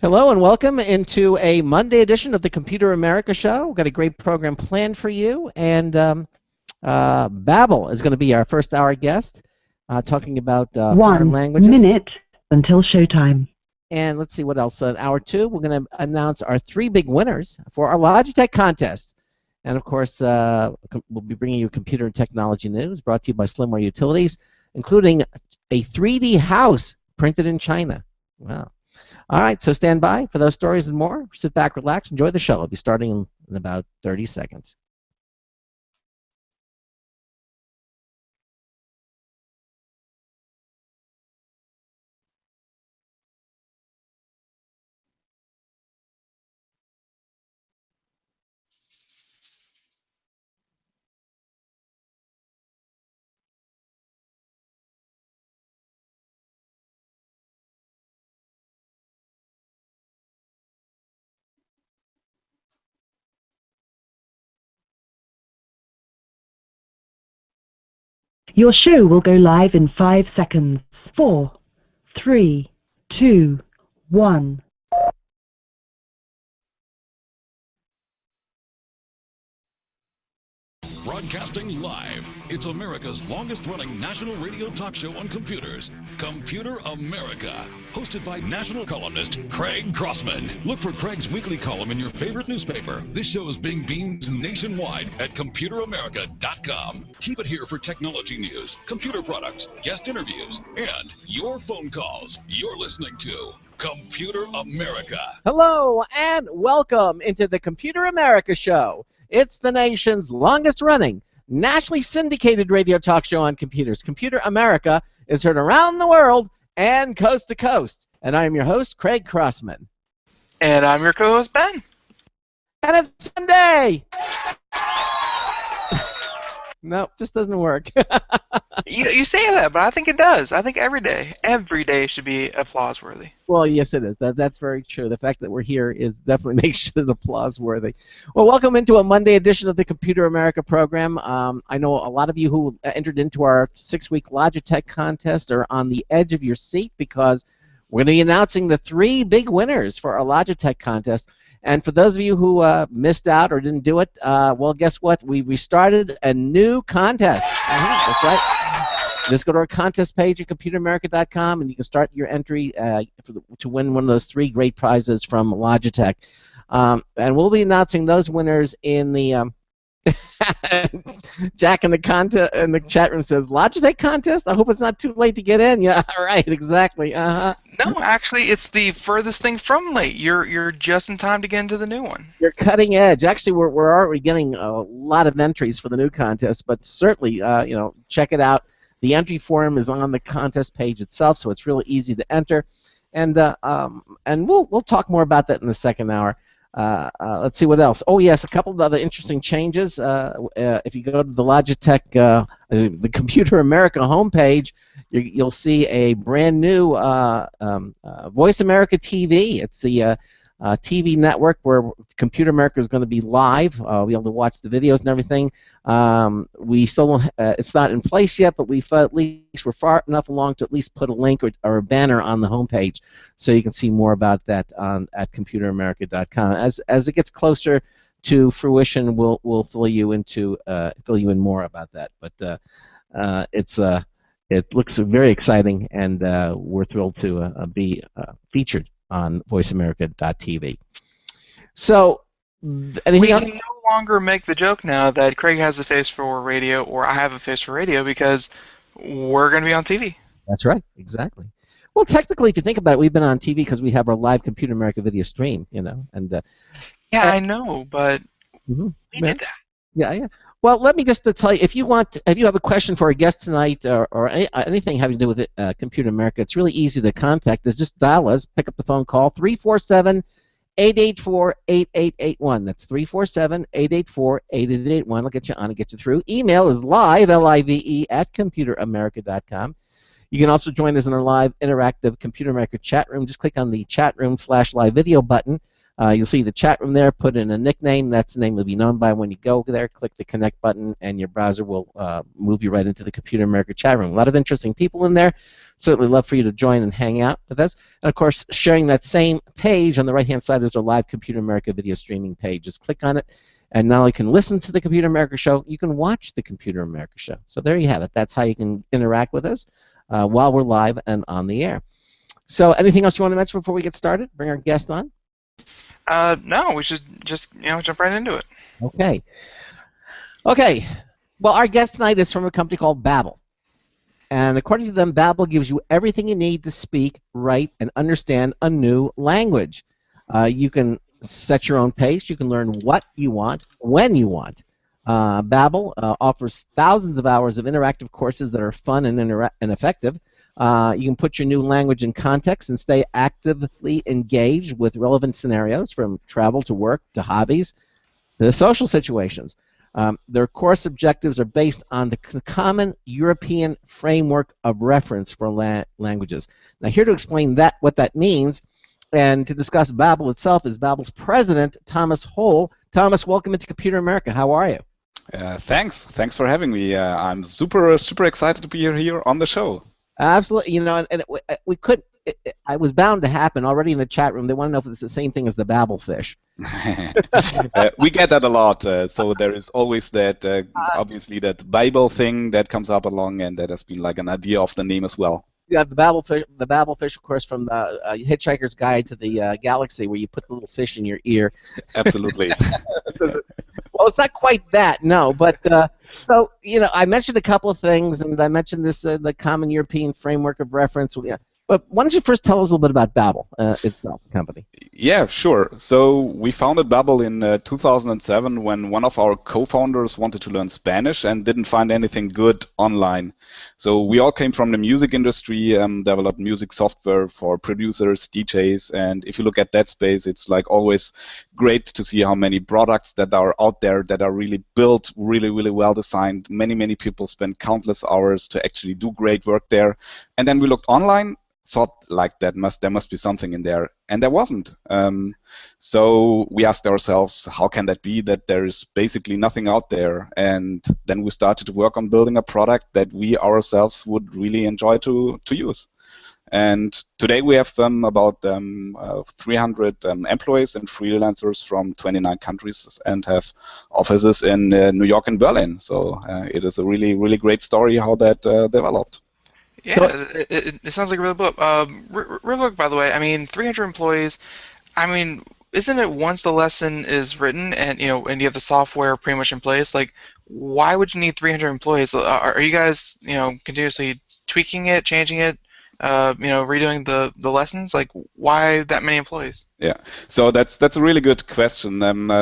Hello and welcome into a Monday edition of the Computer America Show. We've got a great program planned for you, and Babel is going to be our first hour guest, talking about foreign languages. 1 minute until showtime. And let's see what else. Hour two, we're going to announce our three big winners for our Logitech contest. And of course, we'll be bringing you computer and technology news brought to you by Slimware Utilities, including a 3D house printed in China. Wow. All right, so stand by for those stories and more. Sit back, relax, enjoy the show. It'll be starting in about 30 seconds. Your show will go live in 5 seconds. 4, 3, 2, 1. Broadcasting live, it's America's longest-running national radio talk show on computers, Computer America, hosted by national columnist Craig Crossman. Look for Craig's weekly column in your favorite newspaper. This show is being beamed nationwide at ComputerAmerica.com. Keep it here for technology news, computer products, guest interviews, and your phone calls. You're listening to Computer America. Hello and welcome into the Computer America Show. It's the nation's longest-running, nationally syndicated radio talk show on computers. Computer America is heard around the world and coast to coast. And I'm your host, Craig Crossman. And I'm your co-host, Ben. And it's Sunday! Nope, just doesn't work. You say that, but I think it does. I think every day should be applause-worthy. Well, yes, it is. That's very true. The fact that we're here definitely makes it applause-worthy. Well, welcome into a Monday edition of the Computer America program. I know a lot of you who entered into our 6-week Logitech contest are on the edge of your seat because we're going to be announcing the 3 big winners for our Logitech contest. And for those of you who missed out or didn't do it, well, guess what? We restarted a new contest. That's right. Just go to our contest page at ComputerAmerica.com, and you can start your entry to win one of those 3 great prizes from Logitech. And we'll be announcing those winners in the Jack in the chat room says, Logitech contest? I hope it's not too late to get in. Yeah, right, exactly. No, actually, it's the furthest thing from late. You're just in time to get into the new one. You're cutting edge. Actually, we're already getting a lot of entries for the new contest, but certainly, check it out. The entry form is on the contest page itself, so it's really easy to enter. And we'll talk more about that in the second hour. Let's see what else. Oh yes, a couple of other interesting changes. If you go to the Logitech, the Computer America homepage, you'll see a brand new Voice America TV. It's the TV network where Computer America is going to be live. We'll be able to watch the videos and everything. We still don't, it's not in place yet, but we at least we're far enough along to at least put a link or a banner on the homepage, so you can see more about that at ComputerAmerica.com. As it gets closer to fruition, we'll fill you in more about that. But it looks very exciting, and we're thrilled to be featured on VoiceAmerica.tv. So, anything else? We can no longer make the joke now that Craig has a face for radio or I have a face for radio because we're going to be on TV. That's right, exactly. Well, technically, if you think about it, we've been on TV because we have our live Computer America video stream, and yeah, I know, but we did that. Yeah. Well, let me just tell you, if you have a question for a guest tonight or anything having to do with Computer America, it's really easy to contact us. Just dial us, pick up the phone call, 347-884-8881. That's 347-884-8881. I'll get you on and get you through. Email is live, L-I-V-E, at ComputerAmerica.com. You can also join us in our live interactive Computer America chat room. Just click on the chat room /live video button. You'll see the chat room there. Put in a nickname. That's the name you'll be known by when you go there. Click the connect button, and your browser will move you right into the Computer America chat room. A lot of interesting people in there. certainly love for you to join and hang out with us. And of course, sharing that same page on the right-hand side is our live Computer America video streaming page. Just click on it, and not only can listen to the Computer America show, you can watch the Computer America show. So there you have it. That's how you can interact with us while we're live and on the air. So anything else you want to mention before we get started? Bring our guest on? No, we should just jump right into it. Okay. Okay. Well, our guest tonight is from a company called Babbel. And according to them, Babbel gives you everything you need to speak, write, and understand a new language. You can set your own pace. You can learn what you want, when you want. Babbel offers thousands of hours of interactive courses that are fun and effective. You can put your new language in context and stay actively engaged with relevant scenarios, from travel to work to hobbies to social situations. Their course objectives are based on the common European framework of reference for languages. Now, here to explain what that means and to discuss Babbel itself is Babbel's president, Thomas Hohl. Thomas, welcome into Computer America. How are you? Thanks for having me. I'm super excited to be here on the show. Absolutely, and we could. I was bound to happen already in the chat room. They want to know if it's the same thing as the Babbel fish. We get that a lot. So there is always that, obviously, that Babbel thing that comes up along, and that has been like an idea of the name as well. Yeah, the Babbel fish, of course, from the Hitchhiker's Guide to the Galaxy, where you put the little fish in your ear. Absolutely. Well, it's not quite that, no, but so I mentioned a couple of things, and I mentioned this the common European framework of reference. Yeah. But why don't you first tell us a little bit about Babbel itself, the company? Yeah, sure. So we founded Babbel in 2007 when one of our co-founders wanted to learn Spanish and didn't find anything good online. So we all came from the music industry, developed music software for producers, DJs, and if you look at that space, it's like always great to see how many products that are out there that are really built, really well designed. Many people spend countless hours to actually do great work there. And then we looked online, thought like there must be something in there, and there wasn't. So we asked ourselves, how can that be that there is basically nothing out there? And then we started to work on building a product that we ourselves would really enjoy to use. And today we have about 300 employees and freelancers from 29 countries and have offices in New York and Berlin. So it is a really great story how that developed. Yeah, so, it sounds like a real book. Real quick, by the way, 300 employees. Isn't it once the lesson is written and you have the software pretty much in place? Like, why would you need 300 employees? Are you guys continuously tweaking it, changing it? Redoing the lessons? Like, why that many employees? Yeah, so that's a really good question.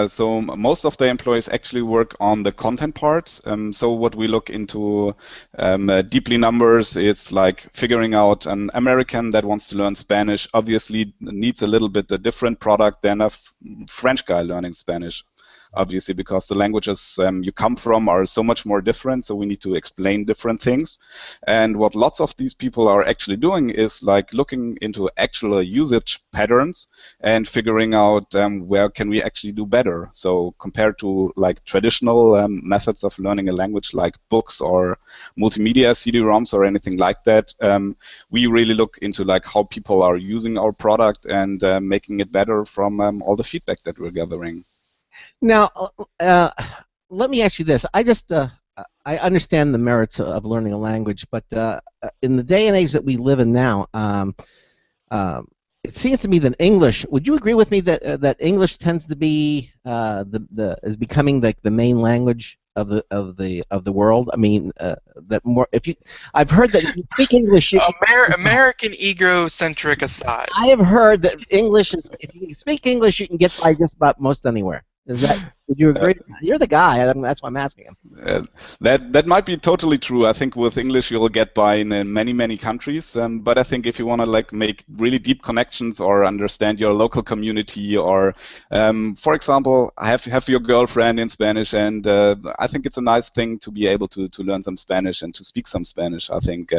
So most of the employees actually work on the content parts. So what we look into deeply numbers, it's like figuring out an American that wants to learn Spanish obviously needs a little bit a different product than a French guy learning Spanish. Obviously, because the languages you come from are so much more different, so we need to explain different things. And what lots of these people are actually doing is like looking into actual usage patterns and figuring out where can we actually do better. So compared to like traditional methods of learning a language like books or multimedia CD-ROMs or anything like that, we really look into like how people are using our product and making it better from all the feedback that we're gathering. Now, let me ask you this. I understand the merits of learning a language, but in the day and age that we live in now, it seems to me that English. Would you agree with me that English tends to be is becoming like the main language of the world? That more. I've heard that if you speak English. American egocentric aside, I have heard that English is. If you speak English, you can get by just about most anywhere. Would you agree? You're the guy. That's why I'm asking him. That might be totally true. I think with English you'll get by in many countries. But I think if you want to like make really deep connections or understand your local community, or for example, have your girlfriend in Spanish, and I think it's a nice thing to be able to learn some Spanish and to speak some Spanish. I think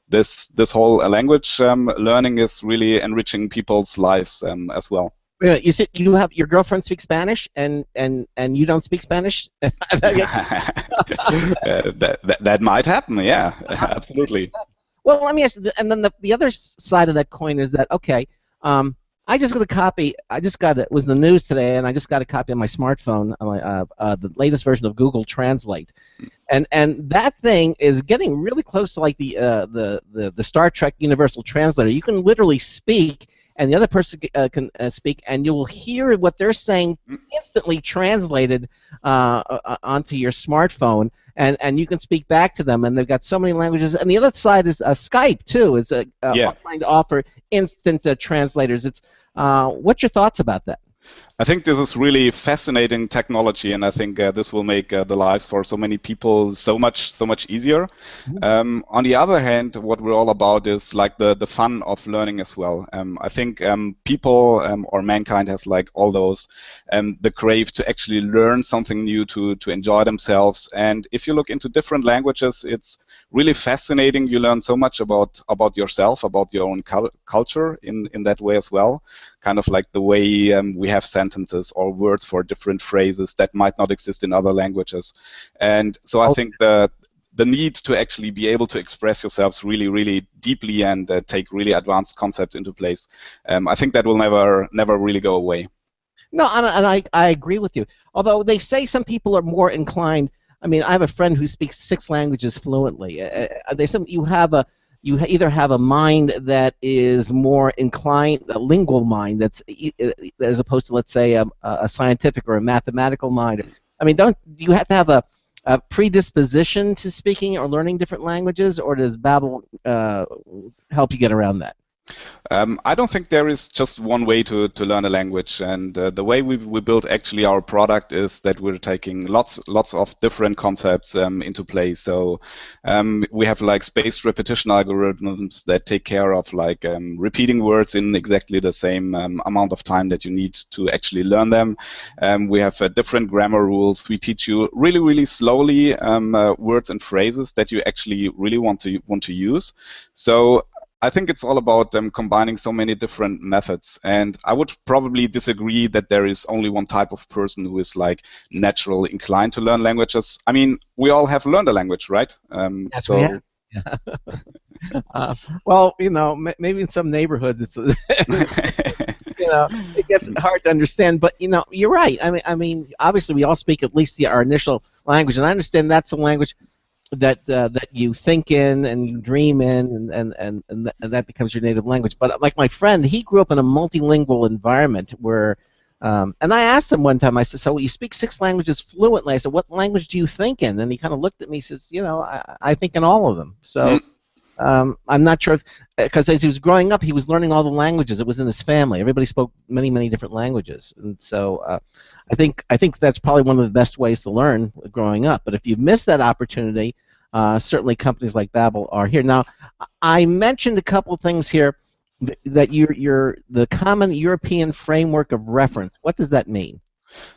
this whole language learning is really enriching people's lives as well. You said you have your girlfriend speaks Spanish, and you don't speak Spanish. That might happen. Yeah, absolutely. Well, let me ask you, and then the other side of that coin is that, okay, I just got a copy. I just got it was in the news today, and I just got a copy on my smartphone, the latest version of Google Translate, and that thing is getting really close to like the Star Trek Universal Translator. You can literally speak, and the other person can speak, and you'll hear what they're saying instantly translated onto your smartphone, and you can speak back to them. And they've got so many languages. And the other side is Skype too, is trying to offer instant translators. It's what's your thoughts about that? I think this is really fascinating technology, and I think this will make the lives for so many people so much easier. On the other hand, what we're all about is like the fun of learning as well. I think people or mankind has like all those the crave to actually learn something new, to enjoy themselves. And if you look into different languages, it's really fascinating. You learn so much about yourself, about your own culture in that way as well. Kind of like the way we have sentences or words for different phrases that might not exist in other languages. And so I think the need to actually be able to express yourselves really, really deeply and take really advanced concepts into place, I think that will never really go away. No, and I agree with you. Although they say some people are more inclined. I mean, I have a friend who speaks 6 languages fluently. They say you either have a mind that is more inclined, a lingual mind, that's as opposed to, let's say, a scientific or a mathematical mind. I mean, do you have to have a predisposition to speaking or learning different languages, or does Babbel help you get around that? I don't think there is just one way to learn a language, and the way we build actually our product is that we're taking lots of different concepts into play. So we have like spaced repetition algorithms that take care of like repeating words in exactly the same amount of time that you need to actually learn them. We have different grammar rules. We teach you really slowly words and phrases that you actually really want to use. So I think it's all about combining so many different methods, and I would probably disagree that there is only one type of person who is like naturally inclined to learn languages. I mean, we all have learned a language, right? Yes, we have. Yeah. Well, you know, maybe in some neighborhoods it's you know, it gets hard to understand. But you know, you're right. I mean, obviously we all speak at least our initial language, and I understand that's a language that you think in and you dream in, and that becomes your native language. But like my friend, he grew up in a multilingual environment where, and I asked him one time, I said, so you speak 6 languages fluently. I said, what language do you think in? And he kind of looked at me and says, you know, I think in all of them. So I'm not sure if, because as he was growing up, he was learning all the languages. It was in his family. Everybody spoke many different languages, and so I think that's probably one of the best ways to learn growing up. But if you've missed that opportunity, certainly companies like Babbel are here. Now, I mentioned a couple of things here that you're the Common European Framework of Reference. What does that mean?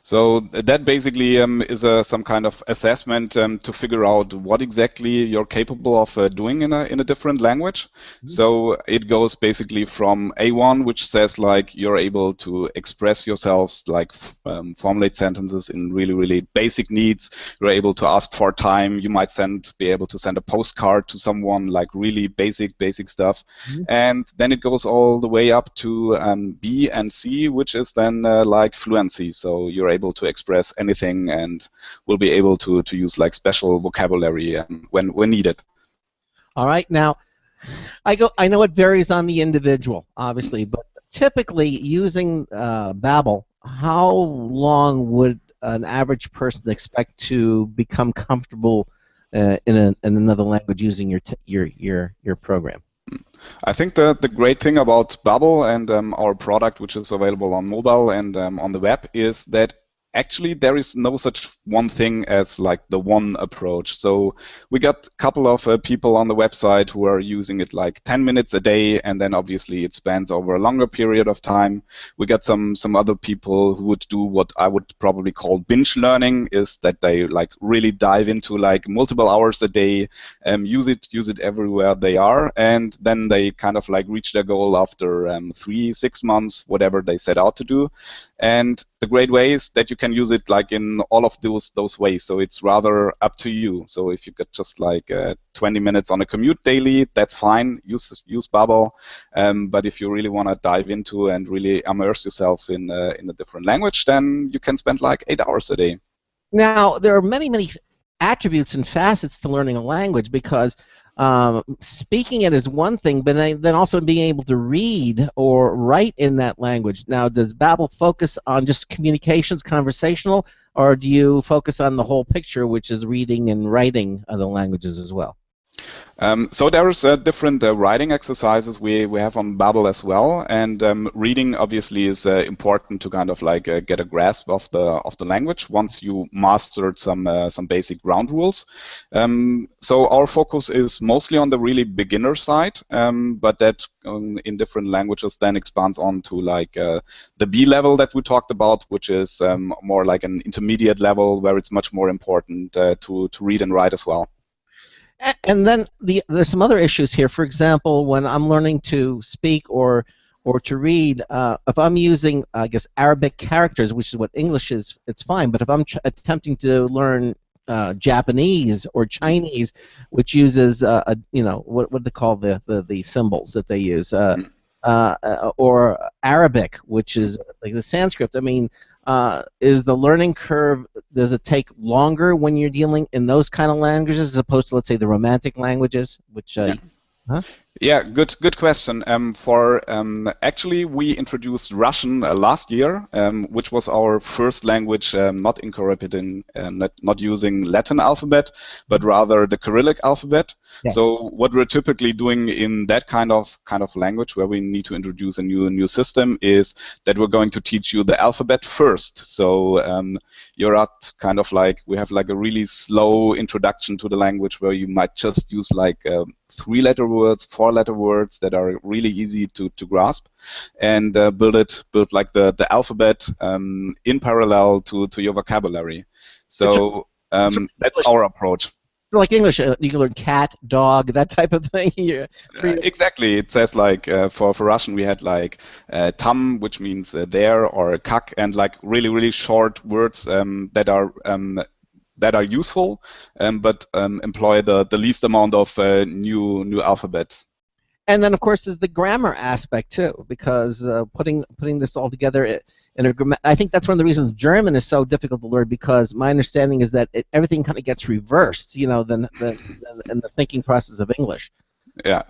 So that basically is some kind of assessment to figure out what exactly you're capable of doing in a different language. So it goes basically from A1, which says like you're able to express yourselves, like formulate sentences in really basic needs. You're able to ask for time. You might be able to send a postcard to someone, like really basic stuff. And then it goes all the way up to B and C, which is then like fluency. So you're able to express anything and will be able to use like special vocabulary when needed. All right. Now, I know it varies on the individual, obviously, but typically using Babbel, how long would an average person expect to become comfortable in another language using your program? I think the great thing about Babbel and our product, which is available on mobile and on the web, is that actually there is no such one thing as like the one approach. So we got a couple of people on the website who are using it like 10 minutes a day, and then obviously it spans over a longer period of time. We got some other people who would do what I would probably call binge learning, is that they like really dive into like multiple hours a day, use it everywhere they are, and then they kind of like reach their goal after 3-6 months, whatever they set out to do. And the great way is that you can use it like in all of those ways. So it's rather up to you. So if you get just like 20 minutes on a commute daily, that's fine. Use Babbel. But if you really want to dive into and really immerse yourself in a different language, then you can spend like 8 hours a day. Now, there are many, many attributes and facets to learning a language, because speaking it is one thing, but then also being able to read or write in that language. Now, does Babbel focus on just communications, conversational, or do you focus on the whole picture, which is reading and writing the languages as well? So there's different writing exercises we have on Babbel as well, and reading obviously is important to kind of like get a grasp of the language once you mastered some basic ground rules. So our focus is mostly on the really beginner side, but that in different languages then expands on to like the B level that we talked about, which is more like an intermediate level where it's much more important to read and write as well. And then there's some other issues here. For example, when I'm learning to speak or to read, if I'm using, I guess, Arabic characters, which is what English is, it's fine. But if I'm attempting to learn Japanese or Chinese, which uses, what they call the symbols that they use, or Arabic, which is like the Sanskrit. I mean, is the learning curve, does it take longer when you're dealing in those kind of languages as opposed to, let's say, the Romantic languages, which Yeah, good question. Actually, we introduced Russian last year, which was our first language not incorporating, not using Latin alphabet, but rather the Cyrillic alphabet. Yes. So what we're typically doing in that kind of language, where we need to introduce a new system, is that we're going to teach you the alphabet first. So you're at kind of like, we have like a really slow introduction to the language where you might just use like 3-letter words, 4-letter words that are really easy to grasp, and build like the alphabet in parallel to your vocabulary. So that's our approach. Like English, you can learn cat, dog, that type of thing. Exactly. It says like for Russian we had like tam, which means there, or kak, and like really short words that are useful, but employ the least amount of new alphabet. And then, of course, there's the grammar aspect too, because putting this all together I think that's one of the reasons German is so difficult to learn, because my understanding is that everything kind of gets reversed, than the thinking process of English. Yeah,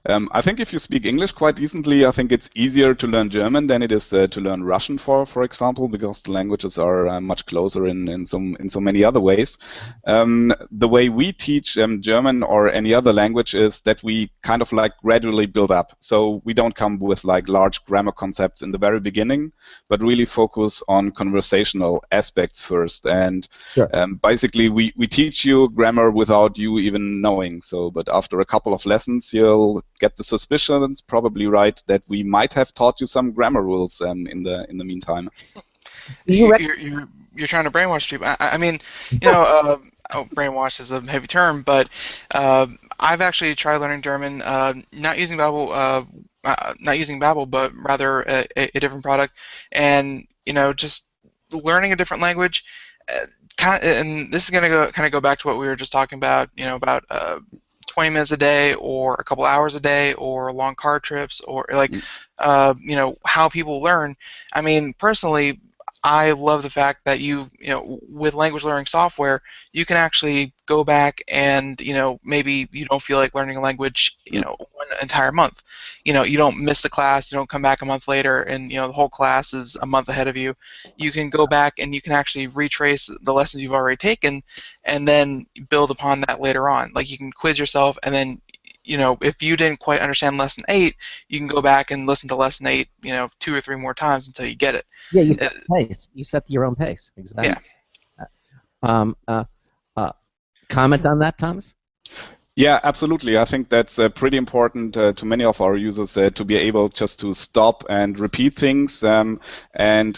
I think if you speak English quite decently, I think it's easier to learn German than it is to learn Russian, for example, because the languages are much closer in so many other ways. The way we teach German or any other language is that we kind of like gradually build up. So we don't come with like large grammar concepts in the very beginning, but really focus on conversational aspects first. And sure. Basically, we teach you grammar without you even knowing. So, but after a couple of lessons, you'll get the suspicions, probably right, that we might have taught you some grammar rules in the meantime. You're trying to brainwash people. I mean, brainwash is a heavy term, but I've actually tried learning German, not using Babbel, but rather a different product, and just learning a different language. And this is going to kind of go back to what we were just talking about, about 20 minutes a day, or a couple hours a day, or long car trips, or like how people learn. I mean, personally, I love the fact that with language learning software, you can actually go back and maybe you don't feel like learning a language one entire month. You don't miss the class, you don't come back a month later and the whole class is a month ahead of you. You can go back and you can actually retrace the lessons you've already taken and then build upon that later on. Like you can quiz yourself, and then if you didn't quite understand lesson 8, you can go back and listen to lesson 8, 2 or 3 more times until you get it. Yeah, you set the pace. You set your own pace. Exactly. Yeah. Comment on that, Thomas? Yeah, absolutely. I think that's pretty important to many of our users to be able just to stop and repeat things and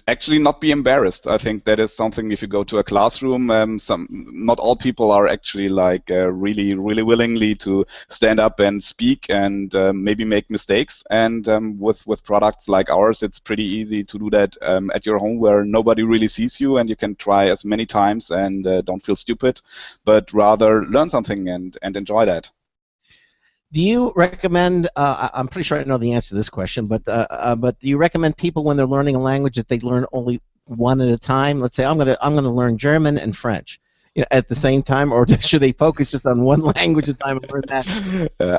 actually not be embarrassed. I think that is something. If you go to a classroom, not all people are actually like really, really willingly to stand up and speak and maybe make mistakes. And with products like ours, it's pretty easy to do that at your home where nobody really sees you, and you can try as many times and don't feel stupid, but rather learn something and enjoy that. Do you recommend? I'm pretty sure I know the answer to this question, but do you recommend people when they're learning a language that they learn only one at a time? Let's say I'm gonna learn German and French, at the same time, or should they focus just on one language at a time and learn that?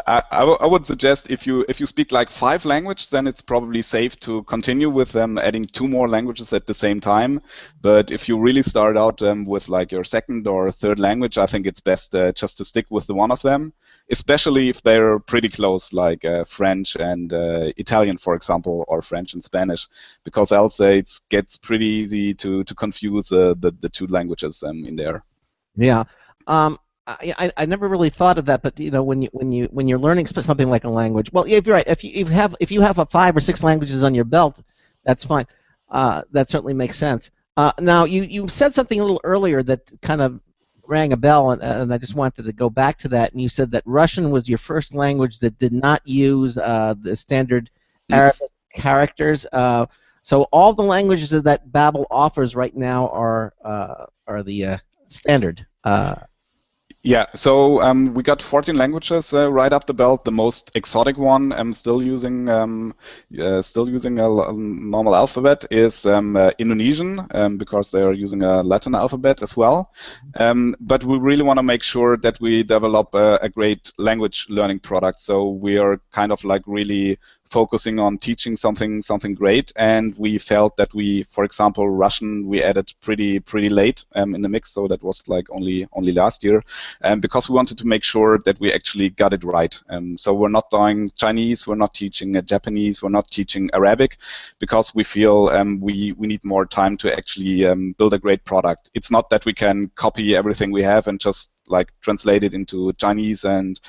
I would suggest if you speak like 5 languages, then it's probably safe to continue with them adding 2 more languages at the same time. But if you really start out with like your second or third language, I think it's best just to stick with the one of them, especially if they're pretty close, like French and Italian, for example, or French and Spanish, because else it gets pretty easy to confuse the 2 languages in there. Yeah. I never really thought of that, but when you're learning something like a language, well, yeah, you're right. If you have 5 or 6 languages on your belt, that's fine. That certainly makes sense. Now you said something a little earlier that kind of rang a bell, and I just wanted to go back to that. And you said that Russian was your first language that did not use the standard Arabic characters. So all the languages that Babbel offers right now are the standard. Yeah, so we got 14 languages right up the belt. The most exotic one, still using a normal alphabet, is Indonesian, because they are using a Latin alphabet as well. But we really want to make sure that we develop a great language learning product. So we are kind of like really focusing on teaching something great, and we felt that for example, Russian we added pretty late in the mix, so that was like only last year, because we wanted to make sure that we actually got it right. So we're not doing Chinese, we're not teaching Japanese, we're not teaching Arabic, because we feel we need more time to actually build a great product. It's not that we can copy everything we have and just like translate it into Chinese and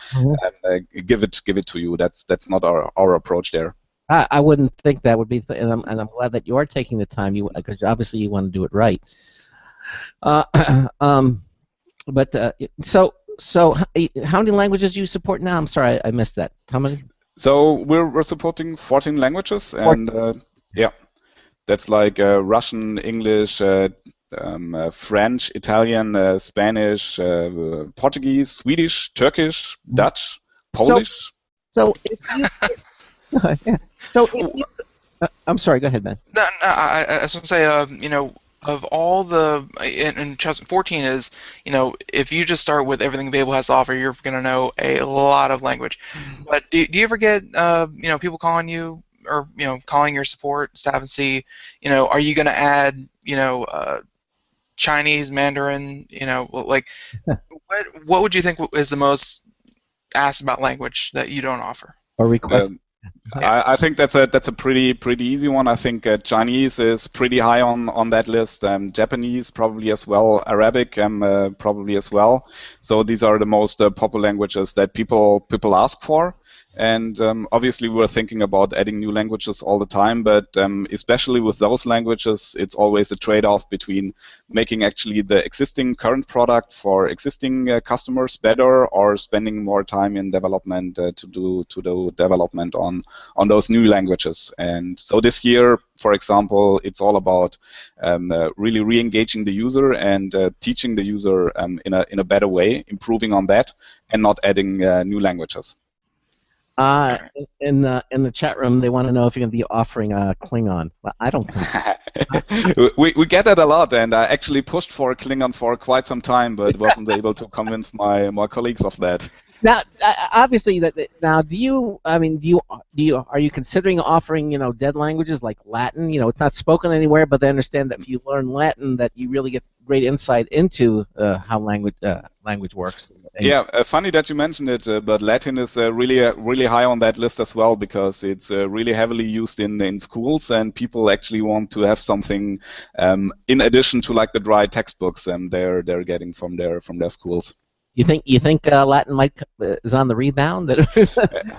give it to you. That's not our approach there. I wouldn't think that would be, and I'm glad that you are taking the time, because obviously you want to do it right. So how many languages do you support now? I'm sorry, I missed that. How many? So we're supporting 14 languages, and yeah, that's like Russian, English, French, Italian, Spanish, Portuguese, Swedish, Turkish, Dutch, Polish. So if you, I'm sorry. Go ahead, Ben. No, I was going to say, of all the, and 14 is, if you just start with everything Babbel has to offer, you're going to know a lot of language. But do you ever get, people calling you, or calling your support staff and see, are you going to add, Chinese, Mandarin, like, what would you think is the most asked about language that you don't offer? Or request? I think that's a pretty easy one. I think Chinese is pretty high on that list. Japanese probably as well. Arabic probably as well. So these are the most popular languages that people ask for. And obviously we're thinking about adding new languages all the time, but especially with those languages, it's always a trade-off between making actually the existing current product for existing customers better, or spending more time in development to do development on those new languages. And so this year, for example, it's all about really re-engaging the user and teaching the user in a better way, improving on that, and not adding new languages. In the chat room, they want to know if you're going to be offering Klingon. Well, I don't think. we get that a lot, and I actually pushed for Klingon for quite some time, but wasn't able to convince my colleagues of that. Now, obviously, now, are you considering offering, dead languages like Latin? It's not spoken anywhere, but they understand that if you learn Latin, that you really get great insight into how language works. Yeah, funny that you mentioned it, but Latin is really high on that list as well, because it's really heavily used in schools, and people actually want to have something in addition to like the dry textbooks they're getting from their schools. You think Latin might is on the rebound? I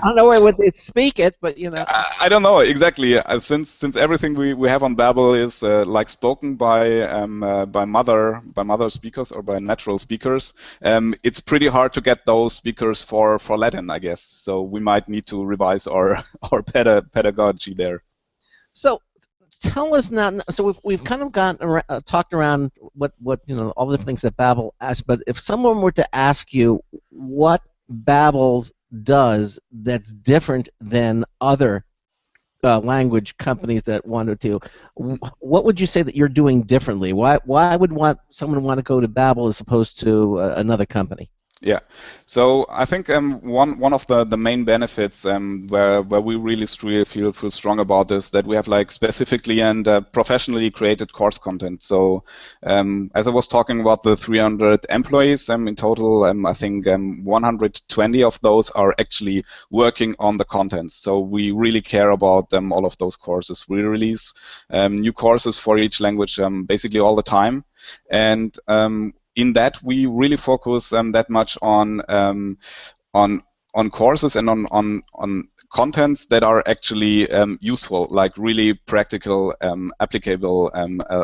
don't know where would they speak it, but you know. I don't know exactly. Since everything we have on Babbel is like spoken by mother speakers or by natural speakers, it's pretty hard to get those speakers for Latin, I guess. So we might need to revise our our pedagogy there. So tell us now. So we've kind of talked around what you know, all the different things that Babbel asks. But if someone were to ask you what Babbel does that's different than other language companies that wanted to, what would you say that you're doing differently? Why would someone want to go to Babbel as opposed to another company? Yeah, so I think one of the main benefits where we really feel strong about this, that we have like specifically and professionally created course content. So as I was talking about the 300 employees in total, I think 120 of those are actually working on the content. So we really care about all of those courses. We release new courses for each language basically all the time, and in that, we really focus that much on courses and on contents that are actually useful, like really practical, applicable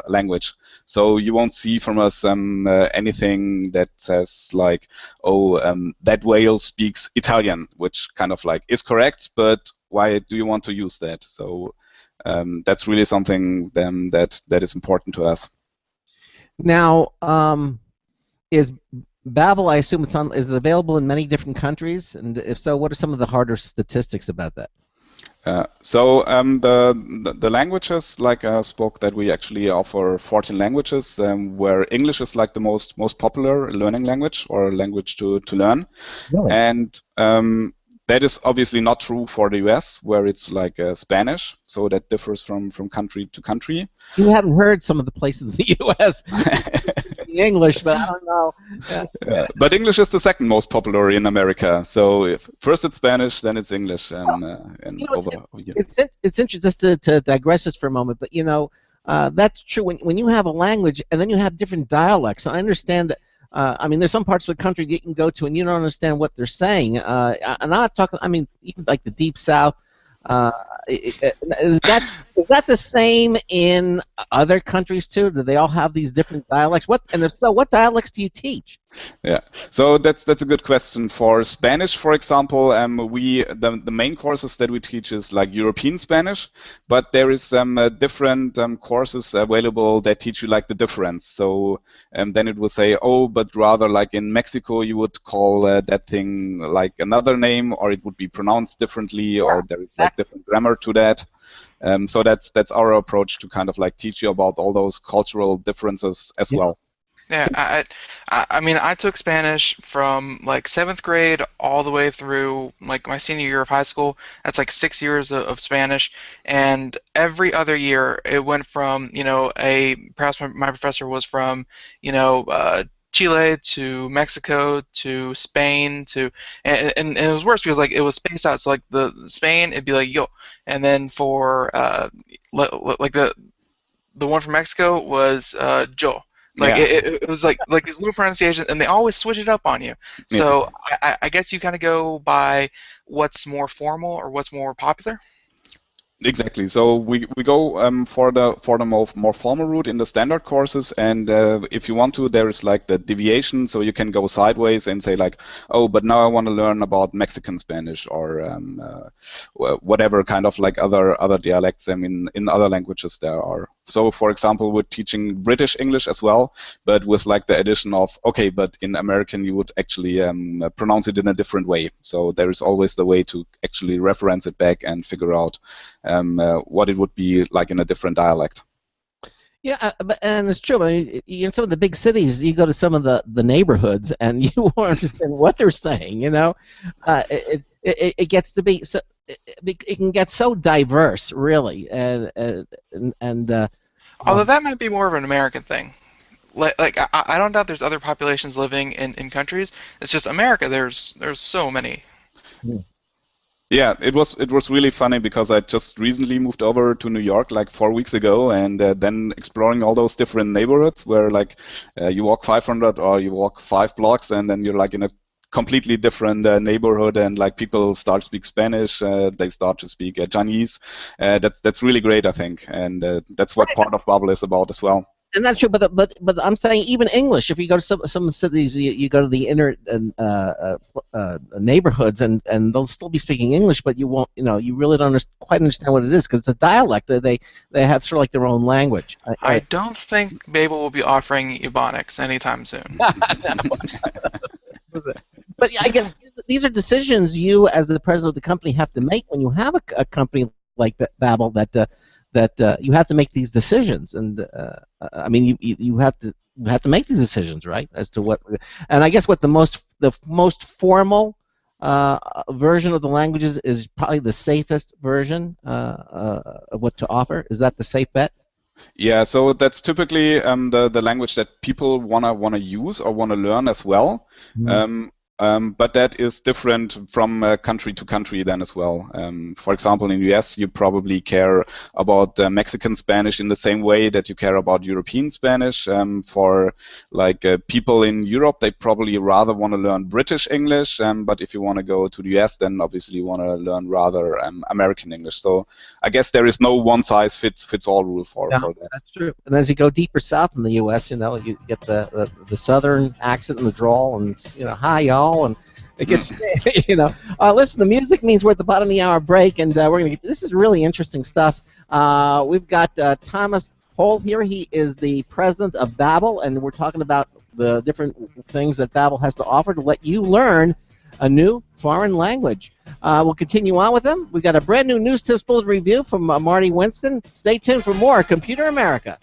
language. So you won't see from us anything that says like, oh, that whale speaks Italian, which kind of like is correct, but why do you want to use that? So that's really something that is important to us. Now, is Babbel, I assume is it available in many different countries? And if so, what are some of the harder statistics about that? So the languages, like I spoke, that we actually offer 14 languages, where English is like the most popular learning language or language to learn. Really? And that is obviously not true for the US, where it's like Spanish, so that differs from country to country. You haven't heard some of the places in the US English, but I don't know. But English is the second most popular in America. So first it's Spanish, then it's English, it's interesting, just to digress this for a moment, but you know, that's true when you have a language and then you have different dialects. I understand that. I mean, there's some parts of the country you can go to and you don't understand what they're saying. And I'm not talking. I mean, even like the Deep South. Is that the same in other countries too? Do they all have these different dialects? And if so, what dialects do you teach? Yeah, so that's a good question. For Spanish, for example, the main courses that we teach is like European Spanish, but there is different courses available that teach you like the difference. So then it will say, oh, but rather like in Mexico you would call that thing like another name, or it would be pronounced differently, or there is like different grammar to that. So that's our approach to kind of like teach you about all those cultural differences as well. Yeah, I mean, I took Spanish from like 7th grade all the way through like my senior year of high school. That's like 6 years of Spanish, and every other year it went from, you know, perhaps my professor was from, you know, Chile to Mexico to Spain to and it was worse because like it was spaced out. So like the Spain, it'd be like yo, and then for like the one from Mexico was yo. Like yeah. it was like these little pronunciations, and they always switch it up on you. So I guess you kind of go by what's more formal or what's more popular. Exactly. So we go for the more formal route in the standard courses, and if you want to, there is like the deviation, so you can go sideways and say like, oh, but now I want to learn about Mexican Spanish or whatever kind of like other dialects. I mean, in other languages there are. So for example, we're teaching British English as well, but with like the addition of, okay, but in American you would actually pronounce it in a different way. So there is always the way to actually reference it back and figure out what it would be like in a different dialect. Yeah, and it's true. I mean, in some of the big cities, you go to some of the neighborhoods, and you won't understand what they're saying. You know, it gets to be so. It can get so diverse, really, and although that might be more of an American thing. Like I don't doubt there's other populations living in countries. It's just America. There's so many. Yeah, it was really funny because I just recently moved over to New York like 4 weeks ago, and then exploring all those different neighborhoods where like you walk 500 or you walk 5 blocks, and then you're like in a completely different neighborhood, and like people start to speak Spanish, they start to speak Chinese. That's really great, I think, and that's what part of Bubble is about as well. And that's true, but I'm saying even English. If you go to some cities, you go to the inner neighborhoods, and they'll still be speaking English, but you won't, you really don't quite understand what it is because it's a dialect. They have sort of like their own language. I don't think Babel will be offering Ebonics anytime soon. But I guess these are decisions you, as the president of the company, have to make when you have a company like Babel that you have to make these decisions, and I mean you have to make these decisions, right? As to what, and I guess what the most formal version of the languages is probably the safest version of what to offer. Is that the safe bet? Yeah, so that's typically the language that people wanna use or wanna learn as well. Mm-hmm. But that is different from country to country then as well. For example, in the US, you probably care about Mexican Spanish in the same way that you care about European Spanish. For like people in Europe, they probably rather want to learn British English. But if you want to go to the US, then obviously you want to learn rather American English. So I guess there is no one size fits all rule for that. That's true. And as you go deeper south in the US, you get the southern accent and the drawl, and it's, hi y'all. And it gets, listen, the music means we're at the bottom of the hour break, and we're going to get, this is really interesting stuff. We've got Thomas Holl here. He is the president of Babel, and we're talking about the different things that Babel has to offer to let you learn a new foreign language. We'll continue on with him. We've got a brand new News Tips Bulletin review from Marty Winston. Stay tuned for more Computer America.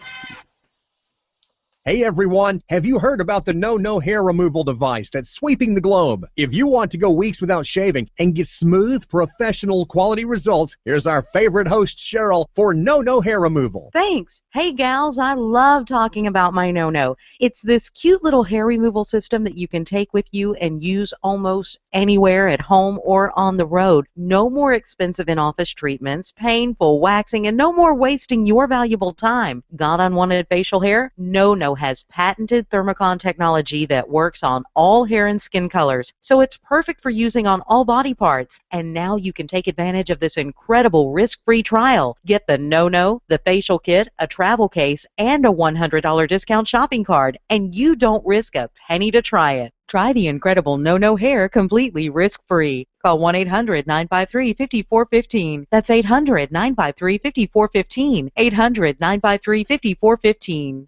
Hey everyone, have you heard about the No hair removal device that's sweeping the globe? If you want to go weeks without shaving and get smooth, professional quality results, here's our favorite host, Cheryl, for No hair removal. Thanks. Hey gals, I love talking about my No. It's this cute little hair removal system that you can take with you and use almost anywhere at home or on the road. No more expensive in-office treatments, painful waxing, and no more wasting your valuable time. Got unwanted facial hair? No has patented Thermocon technology that works on all hair and skin colors, so it's perfect for using on all body parts. And now you can take advantage of this incredible risk-free trial. Get the No, the facial kit, a travel case, and a $100 discount shopping card, and you don't risk a penny to try it. Try the incredible No hair completely risk-free. Call 1-800-953-5415. That's 800-953-5415. 800-953-5415.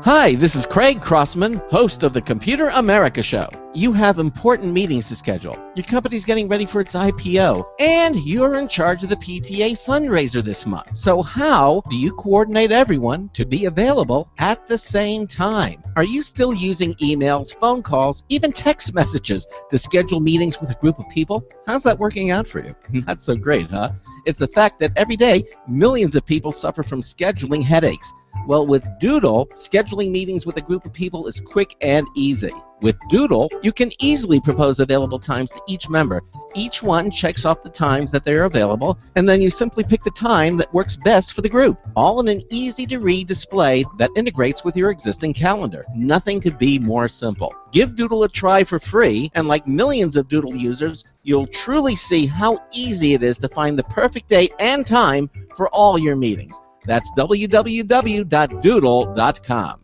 Hi, this is Craig Crossman, host of the Computer America Show. You have important meetings to schedule. Your company's getting ready for its IPO, and you're in charge of the PTA fundraiser this month. So how do you coordinate everyone to be available at the same time? Are you still using emails, phone calls, even text messages to schedule meetings with a group of people? How's that working out for you? Not so great, huh? It's a fact that every day, millions of people suffer from scheduling headaches. Well, with Doodle, scheduling meetings with a group of people is quick and easy. With Doodle, you can easily propose available times to each member. Each one checks off the times that they're available, and then you simply pick the time that works best for the group, all in an easy-to-read display that integrates with your existing calendar. Nothing could be more simple. Give Doodle a try for free, and like millions of Doodle users, you'll truly see how easy it is to find the perfect date and time for all your meetings. That's www.doodle.com.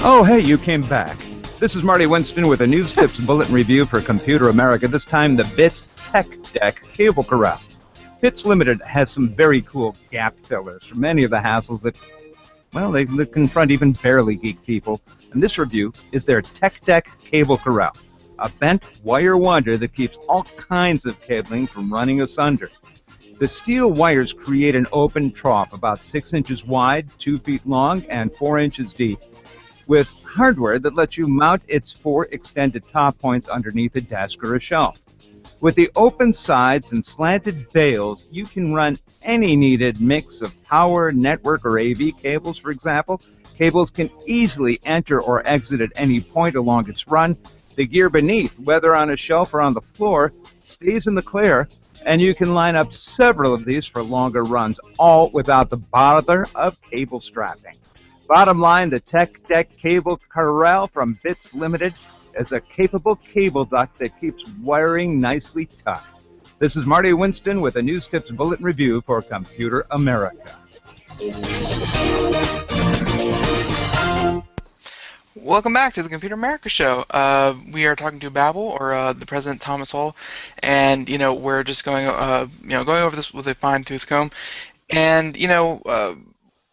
Oh, hey, you came back. This is Marty Winston with a News Tips Bulletin Review for Computer America, this time the BITS Tech Deck Cable Corral. BITS Limited has some very cool gap fillers for many of the hassles that, well, they confront even barely geek people. And this review is their Tech Deck Cable Corral, a bent wire wonder that keeps all kinds of cabling from running asunder. The steel wires create an open trough about 6 inches wide, 2 feet long, and 4 inches deep. with hardware that lets you mount its 4 extended top points underneath a desk or a shelf. With the open sides and slanted bails, you can run any needed mix of power, network, or AV cables, for example. Cables can easily enter or exit at any point along its run. The gear beneath, whether on a shelf or on the floor, stays in the clear, and you can line up several of these for longer runs, all without the bother of cable strapping. Bottom line, the Tech Deck Cable Corral from Bits Limited is a capable cable duct that keeps wiring nicely tucked. This is Marty Winston with a News Tips Bulletin Review for Computer America. Welcome back to the Computer America Show. We are talking to Babbel, or the president Thomas Hull, and we're just going over this with a fine-tooth comb. And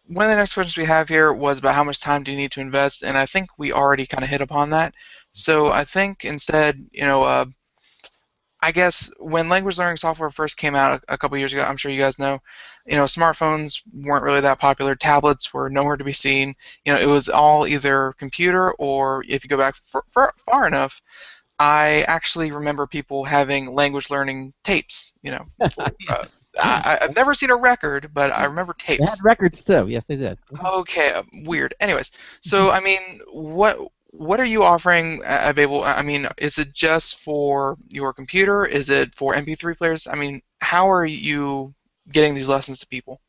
one of the next questions we have here was about how much time do you need to invest, and I think we already kind of hit upon that. So I think instead, I guess when language learning software first came out a couple years ago, I'm sure you guys know, smartphones weren't really that popular. Tablets were nowhere to be seen. It was all either computer, or if you go back far enough, I actually remember people having language learning tapes. I've never seen a record, but I remember tapes. They had records too. Yes, they did. Okay, weird. Anyways, so I mean, what are you offering at Babbel? I mean, is it just for your computer? Is it for MP3 players? I mean, how are you getting these lessons to people?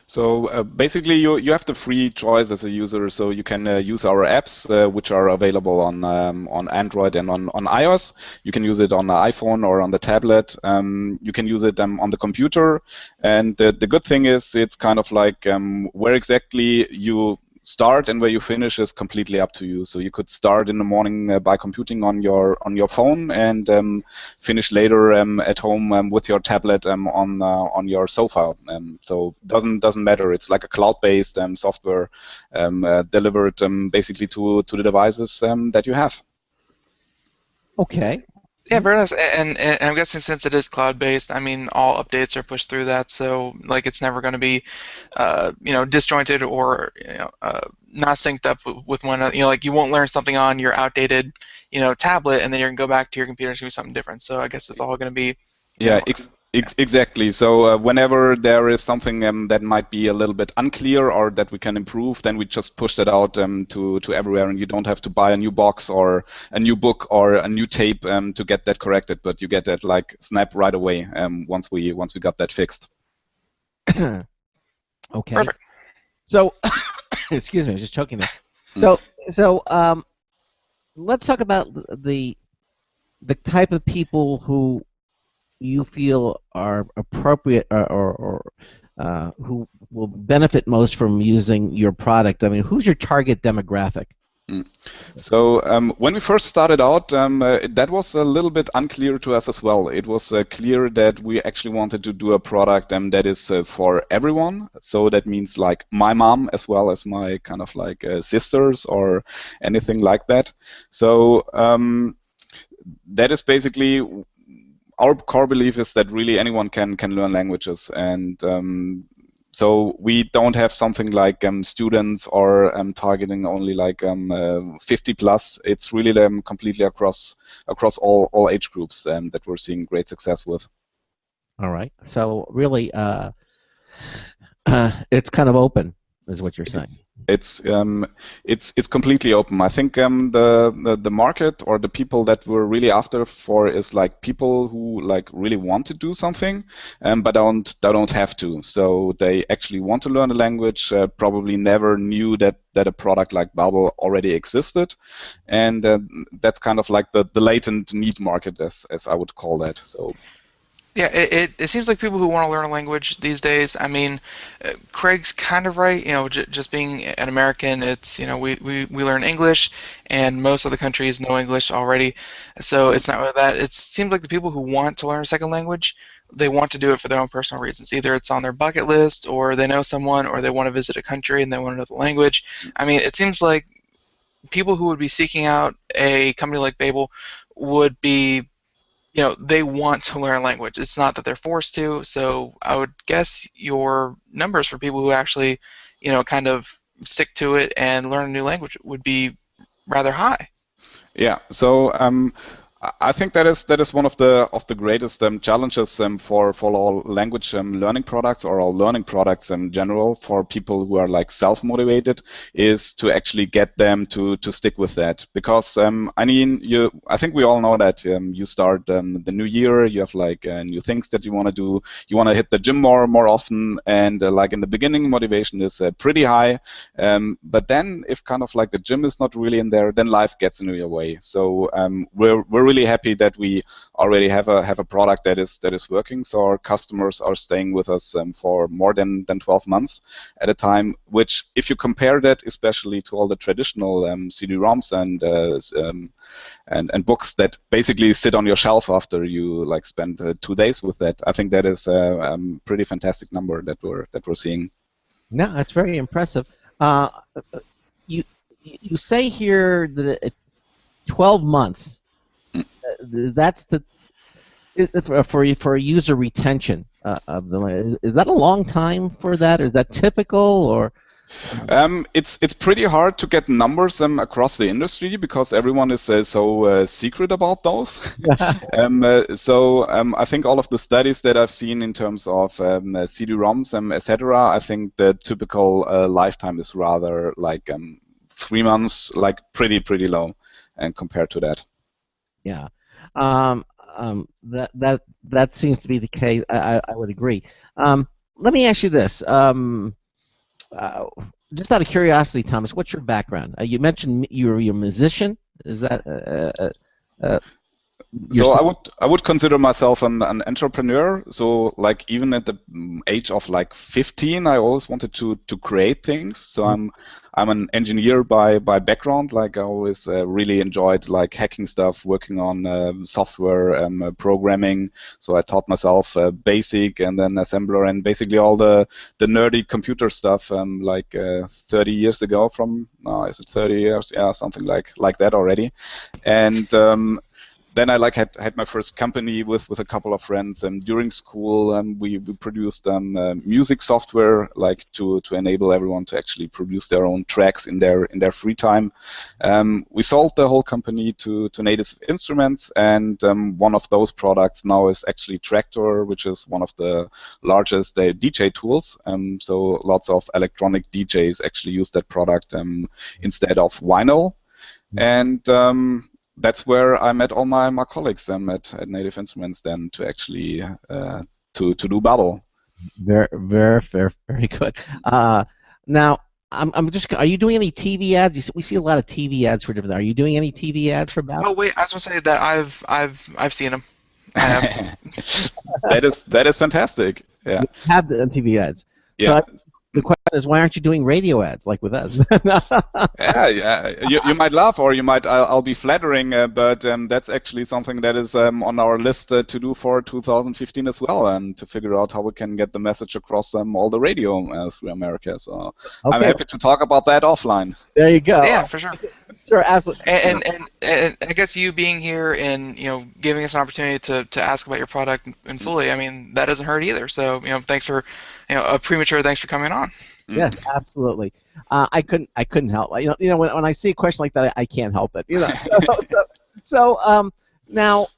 So basically, you have the free choice as a user. So you can use our apps, which are available on Android and on iOS. You can use it on the iPhone or on the tablet. You can use it on the computer. And the good thing is, it's kind of like where exactly you start and where you finish is completely up to you. So you could start in the morning by computing on your phone and finish later at home with your tablet on your sofa. So doesn't matter. It's like a cloud-based software delivered basically to the devices that you have. Okay. Yeah, very nice. And I'm guessing since it is cloud-based, I mean, all updates are pushed through that, so like it's never going to be, disjointed or not synced up with one. Like you won't learn something on your outdated, tablet, and then you're going to go back to your computer and it's going to be something different. So I guess it's all going to be. Exactly. So whenever there is something that might be a little bit unclear or that we can improve, then we just push that out to everywhere, and you don't have to buy a new box or a new book or a new tape to get that corrected. But you get that like snap right away once we got that fixed. Okay. Perfect. So, excuse me, I was just choking there. So let's talk about the type of people who you feel are appropriate or who will benefit most from using your product. I mean, who's your target demographic? So when we first started out, that was a little bit unclear to us as well. It was clear that we actually wanted to do a product that is for everyone. So that means like my mom as well as my kind of like sisters or anything like that. So that is basically our core belief is that really anyone can learn languages, and so we don't have something like students or targeting only like 50 plus. It's really completely across all age groups that we're seeing great success with. All right. So really, it's kind of open, is what you're saying. It's completely open. I think the market or the people that we're really after for is like people who like really want to do something, but don't have to. So they actually want to learn a language. Probably never knew that a product like Babbel already existed, and that's kind of like the latent need market, as I would call that. So. Yeah, it seems like people who want to learn a language these days, I mean, Craig's kind of right, just being an American, it's, we learn English, and most of the countries know English already, so it's not really that. It seems like the people who want to learn a second language, they want to do it for their own personal reasons. Either it's on their bucket list, or they know someone, or they want to visit a country and they want to know the language. I mean, it seems like people who would be seeking out a company like Babbel would be, they want to learn a language. It's not that they're forced to. So I would guess your numbers for people who actually, kind of stick to it and learn a new language would be rather high. Yeah. So I think that is one of the greatest challenges for all language learning products, or all learning products in general, for people who are like self-motivated, is to actually get them to stick with that. Because I mean, I think we all know that you start the new year, you have like new things that you want to do, you want to hit the gym more often, and like in the beginning, motivation is pretty high, but then if kind of like the gym is not really in there, then life gets in your way. So we're really happy that we already have a product that is working. So our customers are staying with us for more than 12 months at a time. Which, if you compare that, especially to all the traditional CD-ROMs and books that basically sit on your shelf after you like spend 2 days with that, I think that is a pretty fantastic number that we're seeing. No, that's very impressive. You say here that 12 months. That's for user retention of the. Is that a long time for that? Is that typical, or? It's pretty hard to get numbers across the industry, because everyone is so secret about those. I think all of the studies that I've seen in terms of CD-ROMs, etc., I think the typical lifetime is rather like 3 months, like pretty low, and compared to that. Yeah, that seems to be the case. I would agree. Let me ask you this. Just out of curiosity, Thomas, what's your background? You mentioned you're a musician. Is that? So I would consider myself an entrepreneur. So like even at the age of like 15, I always wanted to create things. So I'm an engineer by background. Like I always really enjoyed like hacking stuff, working on software, programming. So I taught myself BASIC and then assembler and basically all the nerdy computer stuff like 30 years ago. From is it 30 years? Yeah, something like that already. And then I like had my first company with a couple of friends, and during school we produced music software, like to enable everyone to actually produce their own tracks in their free time. We sold the whole company to Native Instruments, and one of those products now is actually Traktor, which is one of the largest DJ tools. So lots of electronic DJs actually use that product instead of vinyl, and that's where I met all my colleagues at Native Instruments then to actually to do Babel. Very good. Now, I'm just. Are you doing any TV ads? We see a lot of TV ads for different. Are you doing any TV ads for Babel? Oh wait, I was gonna say that I've seen them. I have. that is fantastic. Yeah. You have the TV ads. Yeah. So the question is, why aren't you doing radio ads like with us? Yeah. You might laugh, or you might. I'll be flattering, but that's actually something that is on our list to do for 2015 as well, and to figure out how we can get the message across all the radio through America. So okay. I'm happy to talk about that offline. There you go. Yeah, for sure. Sure, absolutely. And I guess you being here and giving us an opportunity to ask about your product in fully, I mean, that doesn't hurt either. So thanks for a premature thanks for coming on. Yes, absolutely. I couldn't help. When I see a question like that, I can't help it. So now,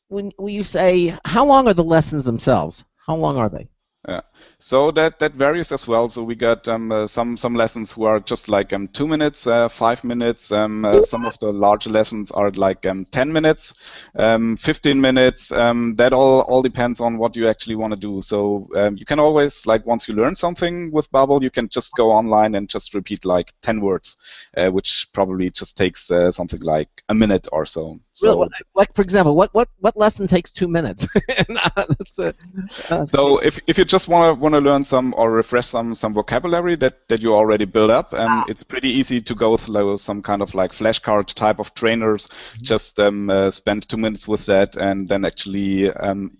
when you say, how long are the lessons themselves? How long are they? Yeah. So that varies as well. So we got some lessons who are just like 2 minutes, 5 minutes. Some of the larger lessons are like 10 minutes, 15 minutes. That all depends on what you actually want to do. So you can always, like, once you learn something with Babel, you can just go online and just repeat like 10 words, which probably just takes something like a minute or so. So, like for example, what lesson takes 2 minutes? So if you just want to learn some or refresh some vocabulary that you already built up, it's pretty easy to go through some kind of like flashcard type of trainers. Just spend 2 minutes with that, and then actually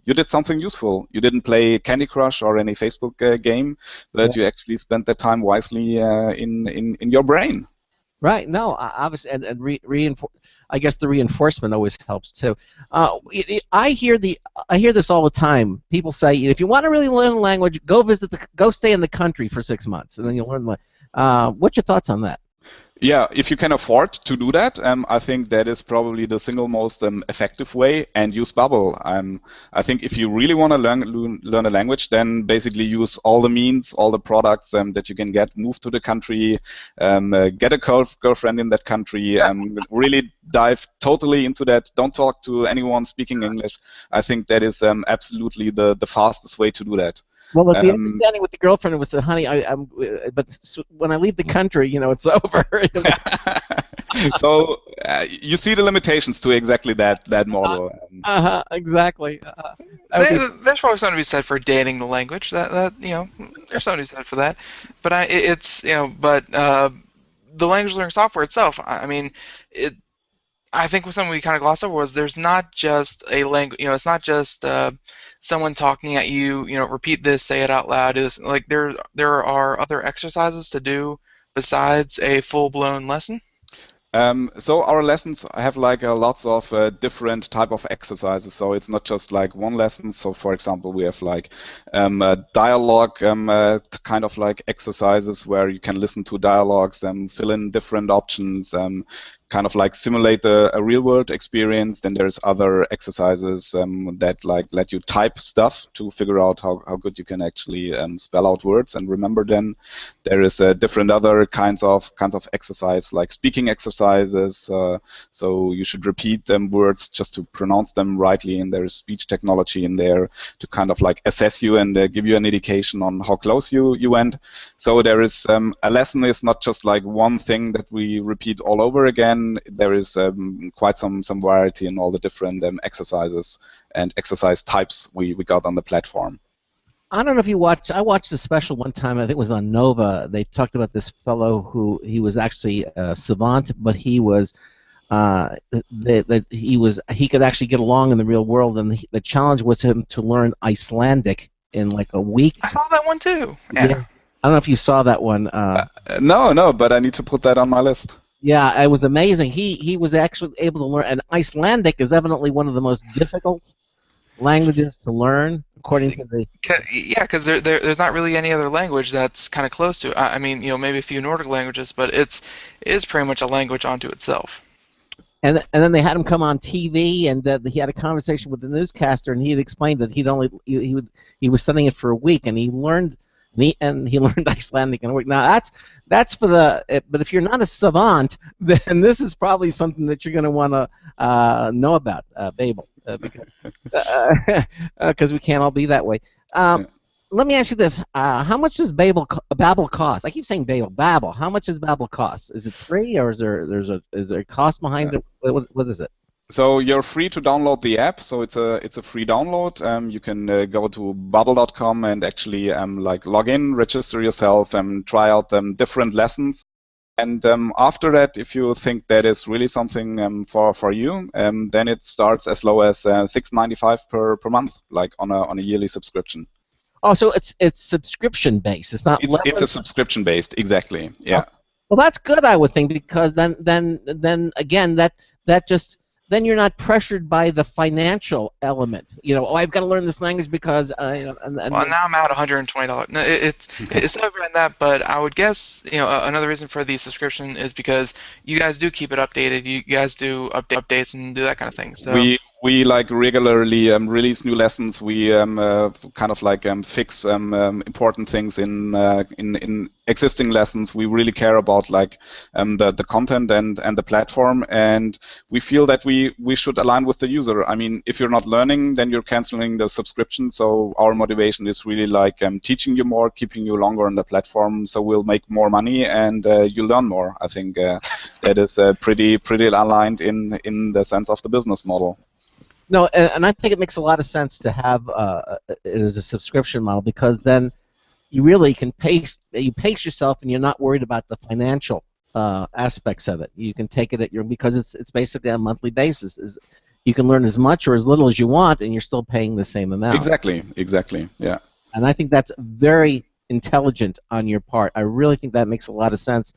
you did something useful. You didn't play Candy Crush or any Facebook game, but you actually spent that time wisely in your brain. Right. No, obviously, and I guess the reinforcement always helps too. I hear this all the time. People say, if you want to really learn a language, go stay in the country for 6 months, and then you'll learn. What's your thoughts on that? Yeah, if you can afford to do that, I think that is probably the single most effective way. And use Babbel. I think if you really want to learn a language, then basically use all the means, all the products that you can get. Move to the country, get a girlfriend in that country, really dive totally into that. Don't talk to anyone speaking English. I think that is absolutely the fastest way to do that. Well, the understanding with the girlfriend was, honey, but when I leave the country, it's over. So you see the limitations to exactly that model. Exactly. There's probably something to be said for dating the language. That there's something to be said for that. But the language learning software itself, I think something we kind of glossed over was there's not just a language. It's not just someone talking at you. Repeat this, say it out loud. Is like there are other exercises to do besides a full-blown lesson. So our lessons have lots of different type of exercises. So it's not just like one lesson. So for example, we have dialogue kind of exercises where you can listen to dialogues and fill in different options. Kind of simulate a real-world experience. Then there's other exercises that let you type stuff to figure out how good you can actually spell out words and remember them. There is different other kinds of exercise, like speaking exercises. So you should repeat words just to pronounce them rightly. And there is speech technology in there to kind of assess you and give you an indication on how close you went. So there is a lesson is not just one thing that we repeat all over again. There is quite some variety in all the different exercises and exercise types we got on the platform. I don't know if you watched. I watched a special one time. I think it was on Nova. They talked about this fellow who he was actually a savant, but he was he could actually get along in the real world, and the challenge was him to learn Icelandic in a week. I saw that one too. Yeah. I don't know if you saw that one. No, but I need to put that on my list. Yeah, it was amazing. He was actually able to learn, and Icelandic is evidently one of the most difficult languages to learn, according to the. Yeah, because there's not really any other language that's kind of close to it. Maybe a few Nordic languages, but it is pretty much a language unto itself. And then they had him come on TV, and he had a conversation with the newscaster, and he had explained that he was studying it for a week, and he learned Icelandic in a week. Now that's for but if you're not a savant, then this is probably something that you're going to want to know about, Babel, because we can't all be that way. Let me ask you this: how much does Babbel cost? I keep saying Babbel. How much does Babbel cost? Is it free, or is there a cost behind it? What is it? So you're free to download the app. So it's a free download. You can go to babbel.com and actually log in, register yourself, and try out different lessons. And after that, if you think that is really something for you, then it starts as low as $6.95 per month, on a yearly subscription. Oh, so it's subscription based. It's not. It's a subscription based, exactly. Yeah. Well, that's good, I would think, because then again then you're not pressured by the financial element. I've got to learn this language because well, now I'm at $120. No, it's over in that, but I would guess another reason for the subscription is because you guys do keep it updated. You guys do updates and do that kind of thing. So we regularly release new lessons. We kind of fix important things in existing lessons. We really care about the content and the platform, and we feel that we should align with the user. If you're not learning, then you're canceling the subscription. So our motivation is really teaching you more, keeping you longer on the platform, so we'll make more money and you learn more. I think that is pretty aligned in the sense of the business model. No, and I think it makes a lot of sense to have it as a subscription model, because then you really can pace yourself, and you're not worried about the financial aspects of it. You can take it because it's basically on a monthly basis. You can learn as much or as little as you want, and you're still paying the same amount. Exactly. Yeah. And I think that's very intelligent on your part. I really think that makes a lot of sense,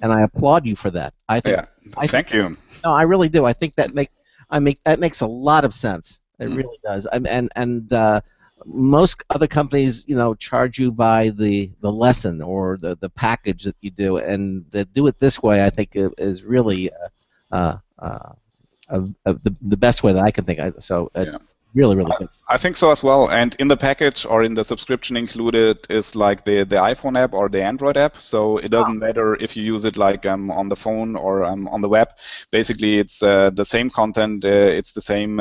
and I applaud you for that. I think. Yeah. Thank you. No, I really do. I think that makes a lot of sense. It really does. Most other companies, charge you by the lesson or the package that you do, and to do it this way, I think is really the best way that I can think. Really, really good. I think so as well. And in the package or in the subscription included is like the iPhone app or the Android app. So it doesn't matter if you use it like on the phone or on the web. Basically, it's the same content. It's the same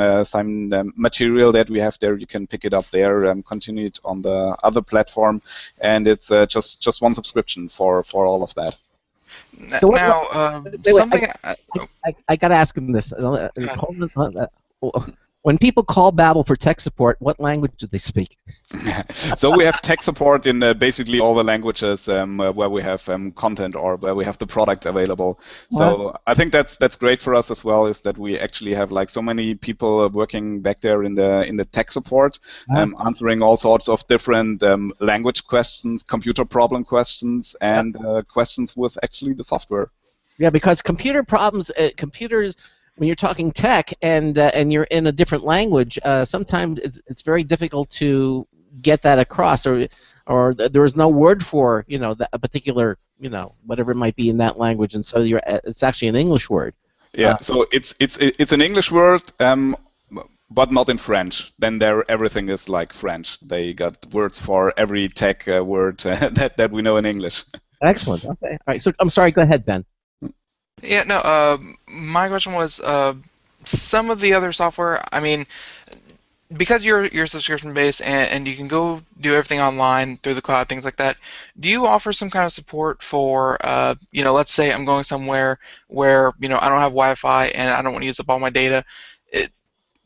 material that we have there. You can pick it up there and continue it on the other platform. And it's just one subscription for all of that. So I got to ask him this. When people call Babbel for tech support, what language do they speak? So we have tech support in basically all the languages where we have content or where we have the product available. So I think that's great for us as well, is that we actually have like so many people working back there in the tech support, answering all sorts of different language questions, computer problem questions, and questions with actually the software. Yeah, because computers. When you're talking tech and you're in a different language, sometimes it's very difficult to get that across, or there is no word for a particular whatever it might be in that language, and so it's actually an English word. Yeah, so it's an English word, but not in French. Then everything is like French. They got words for every tech word that we know in English. Excellent. Okay. All right. So I'm sorry. Go ahead, Ben. Yeah, no, my question was some of the other software, I mean, because you're subscription-based and you can go do everything online through the cloud, things like that, do you offer some kind of support for, let's say I'm going somewhere where, I don't have Wi-Fi and I don't want to use up all my data.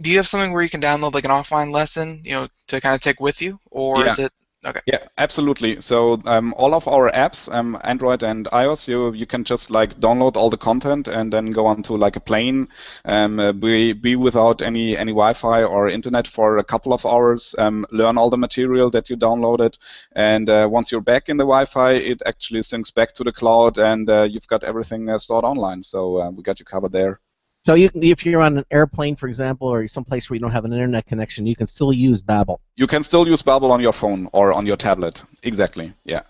Do you have something where you can download like an offline lesson, to kind of take with you, or is it? Okay. Yeah, absolutely. So all of our apps, Android and iOS, you can just like download all the content and then go onto like a plane, be without any Wi-Fi or internet for a couple of hours, learn all the material that you downloaded, and once you're back in the Wi-Fi, it actually syncs back to the cloud, and you've got everything stored online. So we got you covered there. So if you're on an airplane, for example, or someplace where you don't have an internet connection, you can still use Babbel. You can still use Babbel on your phone or on your tablet. Exactly. Yeah.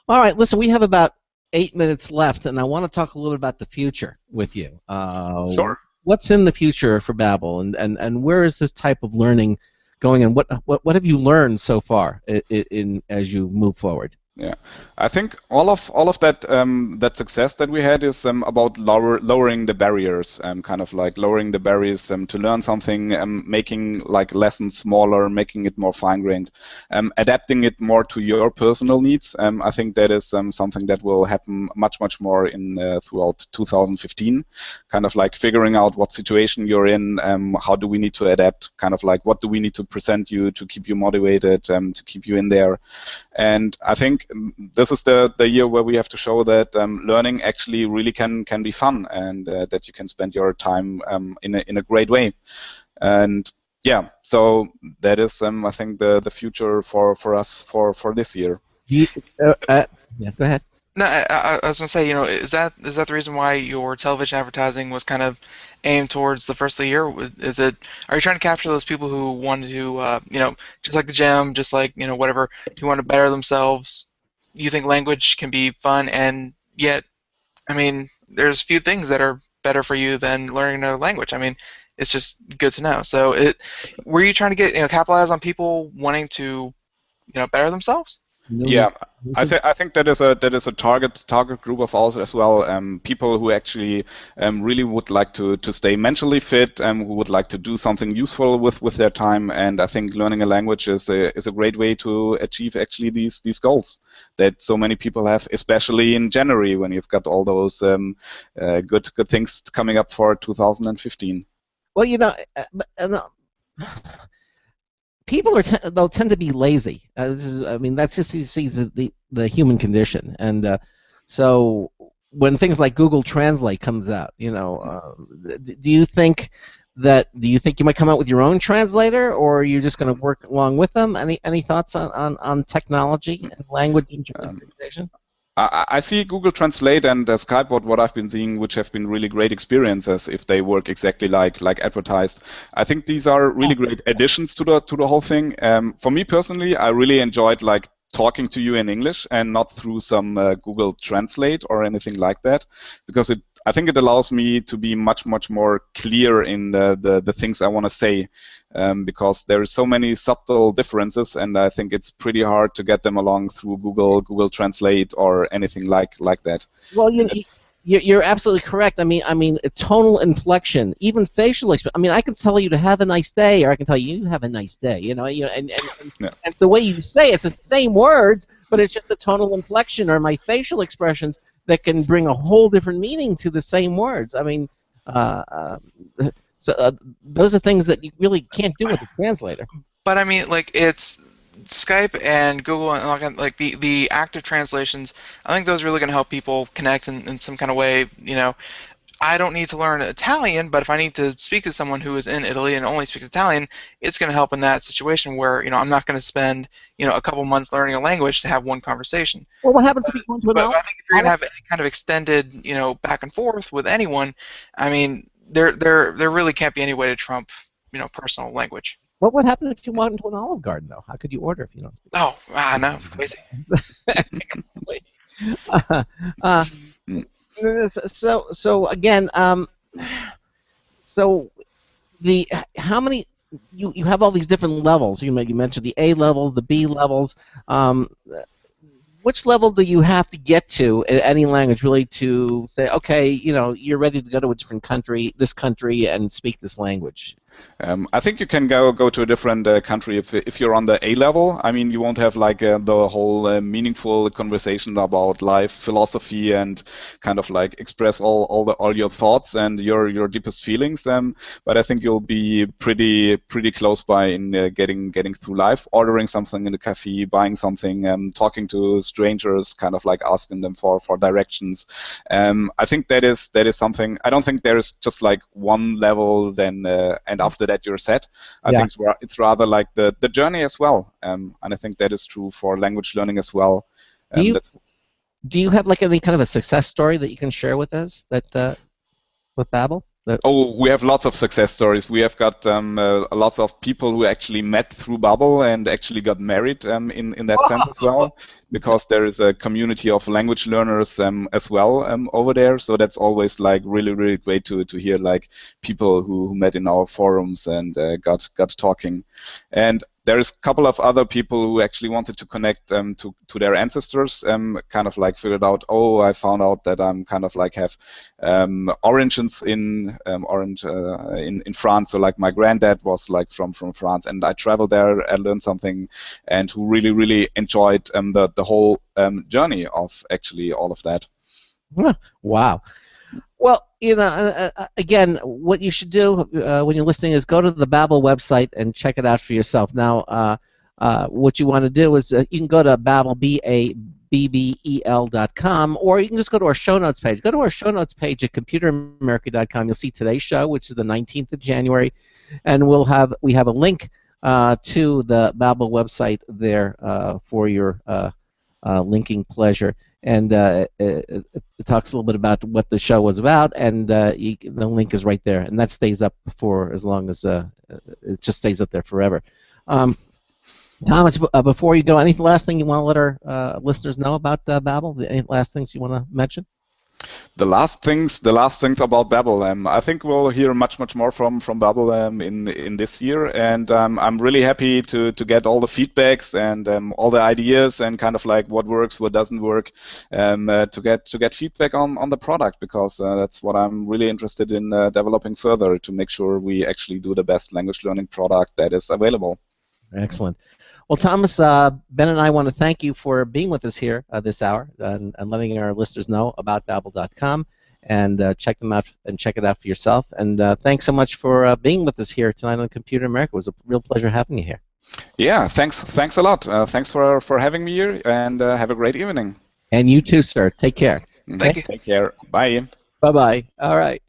All right. Listen, we have about 8 minutes left, and I want to talk a little about the future with you. Sure. What's in the future for Babbel, and where is this type of learning going, and what have you learned so far as you move forward? Yeah, I think all of that that success that we had is about lowering the barriers, kind of like lowering the barriers to learn something, making like lessons smaller, making it more fine-grained, adapting it more to your personal needs. I think that is something that will happen much more in throughout 2015. Kind of like figuring out what situation you're in, how do we need to adapt, kind of like what do we need to present you to keep you motivated, to keep you in there, and I think this is the year where we have to show that learning actually really can be fun, and that you can spend your time in a great way. And yeah, so that is I think the future for us for this year. Yeah, go ahead. No, I was going to say, is that the reason why your television advertising was kind of aimed towards the first of the year? Are you trying to capture those people who want to, just like the gym, just like, whatever, who want to better themselves? You think language can be fun, and yet, I mean, there's few things that are better for you than learning another language. I mean, it's just good to know. So, were you trying to get, capitalize on people wanting to, better themselves? Yeah, I think that is a target group of ours as well. People who actually really would like to stay mentally fit, who would like to do something useful with their time, and I think learning a language is a great way to achieve actually these goals that so many people have, especially in January when you've got all those good things coming up for 2015. Well, people they'll tend to be lazy. That's just the human condition, and so when things like Google Translate comes out, do you think do you think you might come out with your own translator, or are you just going to work along with them? Any thoughts on technology and language interpretation? I see Google Translate and Skype, what I've been seeing, which have been really great experiences if they work exactly like advertised. I think these are really great additions to the whole thing. For me personally, I really enjoyed like talking to you in English and not through some Google Translate or anything like that, because I think it allows me to be much more clear in the things I want to say, because there are so many subtle differences, and I think it's pretty hard to get them along through Google Translate or anything like that. Well, you're absolutely correct. I mean, tonal inflection, even facial expression. I mean, I can tell you to have a nice day, or I can tell you have a nice day. And it's the way you say it. It's the same words, but it's just the tonal inflection or my facial expressions that can bring a whole different meaning to the same words. I mean, those are things that you really can't do with a translator. But I mean, like, it's Skype and Google and like the active translations. I think those are really going to help people connect in some kind of way. I don't need to learn Italian, but if I need to speak to someone who is in Italy and only speaks Italian, it's going to help in that situation where I'm not going to spend a couple months learning a language to have one conversation. Well, what happens if you go into I think if you're going to have any kind of extended back and forth with anyone, I mean there really can't be any way to trump personal language. What would happen if you went into an Olive Garden, though? How could you order if you don't speak? Oh, no, crazy. So again, how many? You have all these different levels. You mentioned the A levels, the B levels. Which level do you have to get to in any language really to say, okay, you're ready to go to a different country, and speak this language? I think you can go to a different country if you're on the A level. I mean, you won't have like the whole meaningful conversation about life philosophy and kind of like express all your thoughts and your deepest feelings. But I think you'll be pretty close by in getting through life, ordering something in a cafe, buying something, talking to strangers, kind of like asking them for directions. I think that is something. I don't think there is just like one level then and after that you're set. I think it's rather like the journey as well, and I think that is true for language learning as well. Do you have like any kind of a success story that you can share with us with Babbel? Oh, we have lots of success stories. We have got lots of people who actually met through Babbel and actually got married in that sense as well, because there is a community of language learners as well over there. So that's always like really great to hear like people who met in our forums and got talking. And there is a couple of other people who actually wanted to connect to their ancestors, kind of like figured out, oh, I found out that I'm kind of like have origins in France. So like my granddad was like from France, and I traveled there and learned something, and who really enjoyed the whole journey of actually all of that. Wow. Well, again, what you should do when you're listening is go to the Babbel website and check it out for yourself. Now, what you want to do is you can go to Babbel, BABBEL.com, or you can just go to our show notes page. Go to our show notes page at computeramerica.com. You'll see today's show, which is the 19th of January, and we have a link to the Babbel website there for your linking pleasure. And it talks a little bit about what the show was about, and the link is right there, and that stays up for as long as it just stays up there forever. Thomas, before you go, any last thing you want to let our listeners know about Babbel? Any last things you want to mention? The last things about Babbel. I think we'll hear much more from Babbel in this year, and I'm really happy to get all the feedbacks and all the ideas and kind of like what works, what doesn't work, to get feedback on the product, because that's what I'm really interested in developing further, to make sure we actually do the best language learning product that is available. Excellent. Well, Thomas, Ben and I want to thank you for being with us here this hour and letting our listeners know about Babbel.com, and check them out and check it out for yourself. And thanks so much for being with us here tonight on Computer America. It was a real pleasure having you here. Yeah, thanks a lot. Thanks for having me here, and have a great evening. And you too, sir. Take care. Thank you. Take care. Bye. Bye-bye. All right.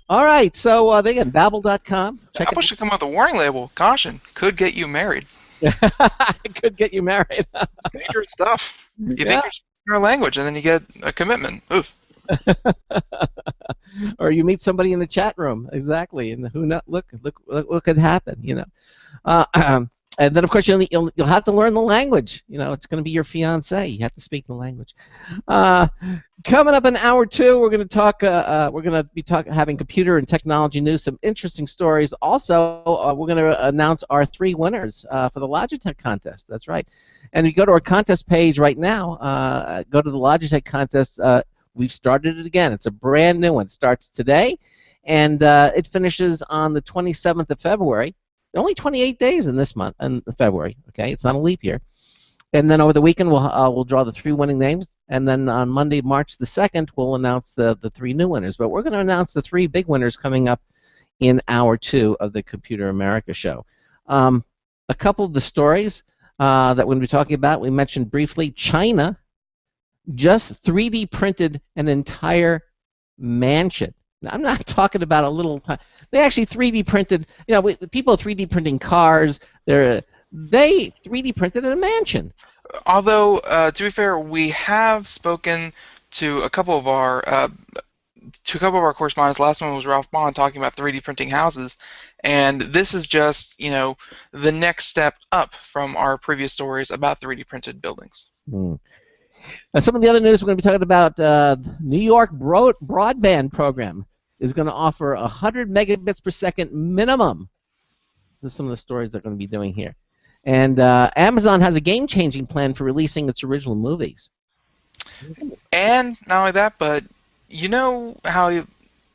All right, so again, Babbel.com. Check Apple it should come out with a warning label. Caution, could get you married. It could get you married. Dangerous stuff. You Yeah. think you're speaking our language, and then you get a commitment. Oof. Or you meet somebody in the chat room, exactly, and who know, look what could happen, you know. And then of course you'll have to learn the language. You know, it's going to be your fiance. You have to speak the language. Coming up in hour 2, we're going to talk. We're going to be having computer and technology news, some interesting stories. Also, we're going to announce our 3 winners for the Logitech contest. That's right. And if you go to our contest page right now, go to the Logitech contest. We've started it again. It's a brand new one. It starts today, and it finishes on the 27th of February. Only 28 days in this month, in February. Okay, it's not a leap year. And then over the weekend, we'll draw the 3 winning names, and then on Monday, March the 2nd, we'll announce the 3 new winners. But we're going to announce the 3 big winners coming up in hour 2 of the Computer America show. A couple of the stories that we're going to be talking about. We mentioned briefly China just 3D printed an entire mansion. Now, I'm not talking about a little. They actually 3D printed. You know, people 3D printing cars. They 3D printed a mansion. Although, to be fair, we have spoken to a couple of our correspondents. Last one was Ralph Bond talking about 3D printing houses, and this is just, you know, the next step up from our previous stories about 3D printed buildings. Some of the other news we're going to be talking about, New York broadband program is going to offer 100 megabits per second minimum. This is some of the stories they're going to be doing here. And Amazon has a game-changing plan for releasing its original movies. And not only that, but you know how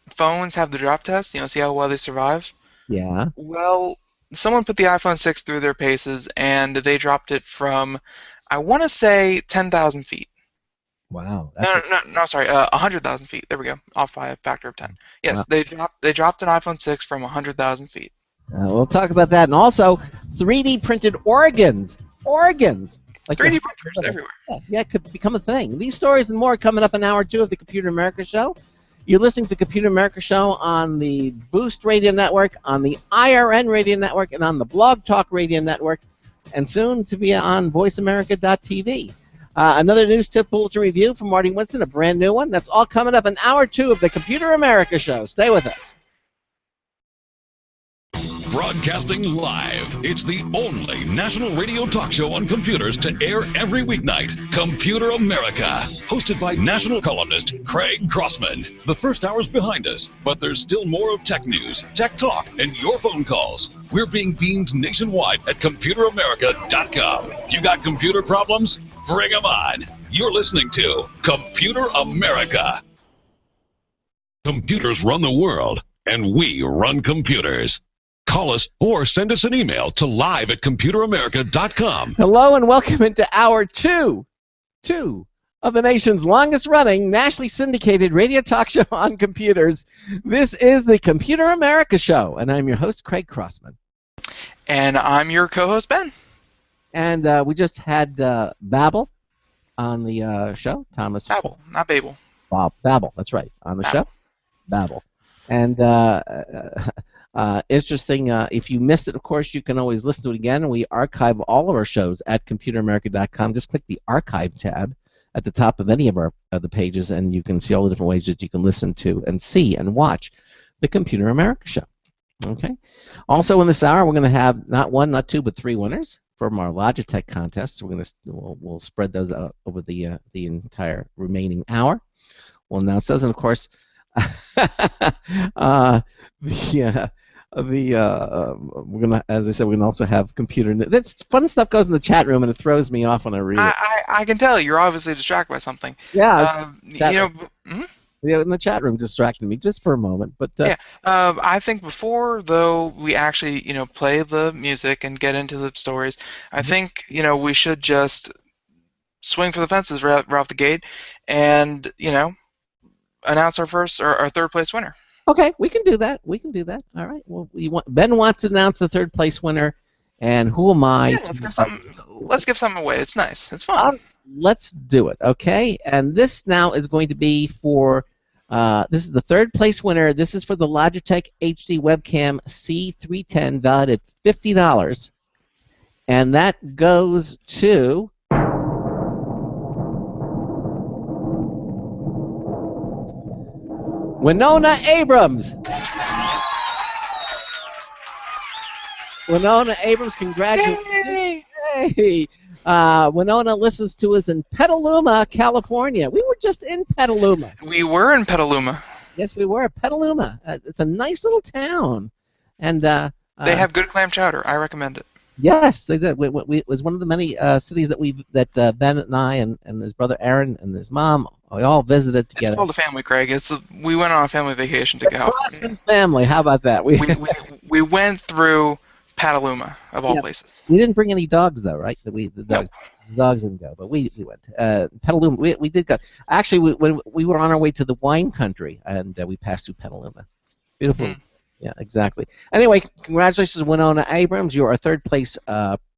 phones have the drop test? You know, see how well they survive? Yeah. Well, someone put the iPhone 6 through their paces, and they dropped it from, I want to say, 10,000 feet. Wow. No, sorry, 100,000 feet. There we go, off by a factor of 10. Yes, Wow. they dropped an iPhone 6 from 100,000 feet. We'll talk about that, and also 3D printed organs. Organs. Like 3D printers everywhere. Yeah, it could become a thing. These stories and more coming up in hour 2 of the Computer America Show. You're listening to the Computer America Show on the Boost Radio Network, on the IRN Radio Network, and on the Blog Talk Radio Network, and soon to be on VoiceAmerica.tv. Another news tip bulletin review from Marty Winston, a brand new one. That's all coming up in hour 2 of the Computer America Show. Stay with us. Broadcasting live. It's the only national radio talk show on computers to air every weeknight. Computer America. Hosted by national columnist Craig Crossman. The first hour's behind us, but there's still more of tech news, tech talk, and your phone calls. We're being beamed nationwide at ComputerAmerica.com. You got computer problems? Bring them on. You're listening to Computer America. Computers run the world, and we run computers. Call us or send us an email to live@computeramerica.com. Hello and welcome into hour 2 of the nation's longest-running, nationally syndicated radio talk show on computers. This is the Computer America Show, and I'm your host, Craig Crossman. And I'm your co-host, Ben. And we just had Babbel on the show. Thomas. Babbel, not Babel. Babbel, that's right, on the show. Babbel. And interesting, if you missed it, of course, you can always listen to it again. We archive all of our shows at ComputerAmerica.com. Just click the Archive tab at the top of any of our the pages, and you can see all the different ways that you can listen to and see and watch the Computer America Show. Okay. Also in this hour, we're going to have not 1, not 2, but 3 winners from our Logitech contest. We'll spread those out over the entire remaining hour. We'll announce those, and of course, we're gonna, as I said, we're gonna also have computer. That's fun stuff goes in the chat room, and it throws me off when I read it. I can tell you're obviously distracted by something. Yeah, Yeah, in the chat room distracted me just for a moment, but I think before though we actually play the music and get into the stories, I think we should just swing for the fences right off the gate, and announce our third place winner. Okay, we can do that. All right. Well, Ben wants to announce the third place winner, and who am I? Yeah, let's give something away. It's nice. It's fun. Let's do it. Okay. And this now is going to be for This is the third place winner. This is for the Logitech HD Webcam C310, valued at $50. And that goes to Winona Abrams. Winona Abrams, congratulations. Yay! Winona listens to us in Petaluma, California. We were just in Petaluma. We were in Petaluma. Yes, we were. Petaluma. It's a nice little town. And they have good clam chowder. I recommend it. Yes, they did. It was one of the many cities that Ben and I and his brother Aaron and his mom, we all visited together. It's called a family, Craig. We went on a family vacation to California. Crossman family. How about that? We went through Petaluma, of all places. We didn't bring any dogs, though, right? The dogs didn't go, but we went. Petaluma, we did go. Actually, when we were on our way to the wine country, and we passed through Petaluma. Beautiful. Mm. Yeah, exactly. Anyway, congratulations, Winona Abrams. You're our third place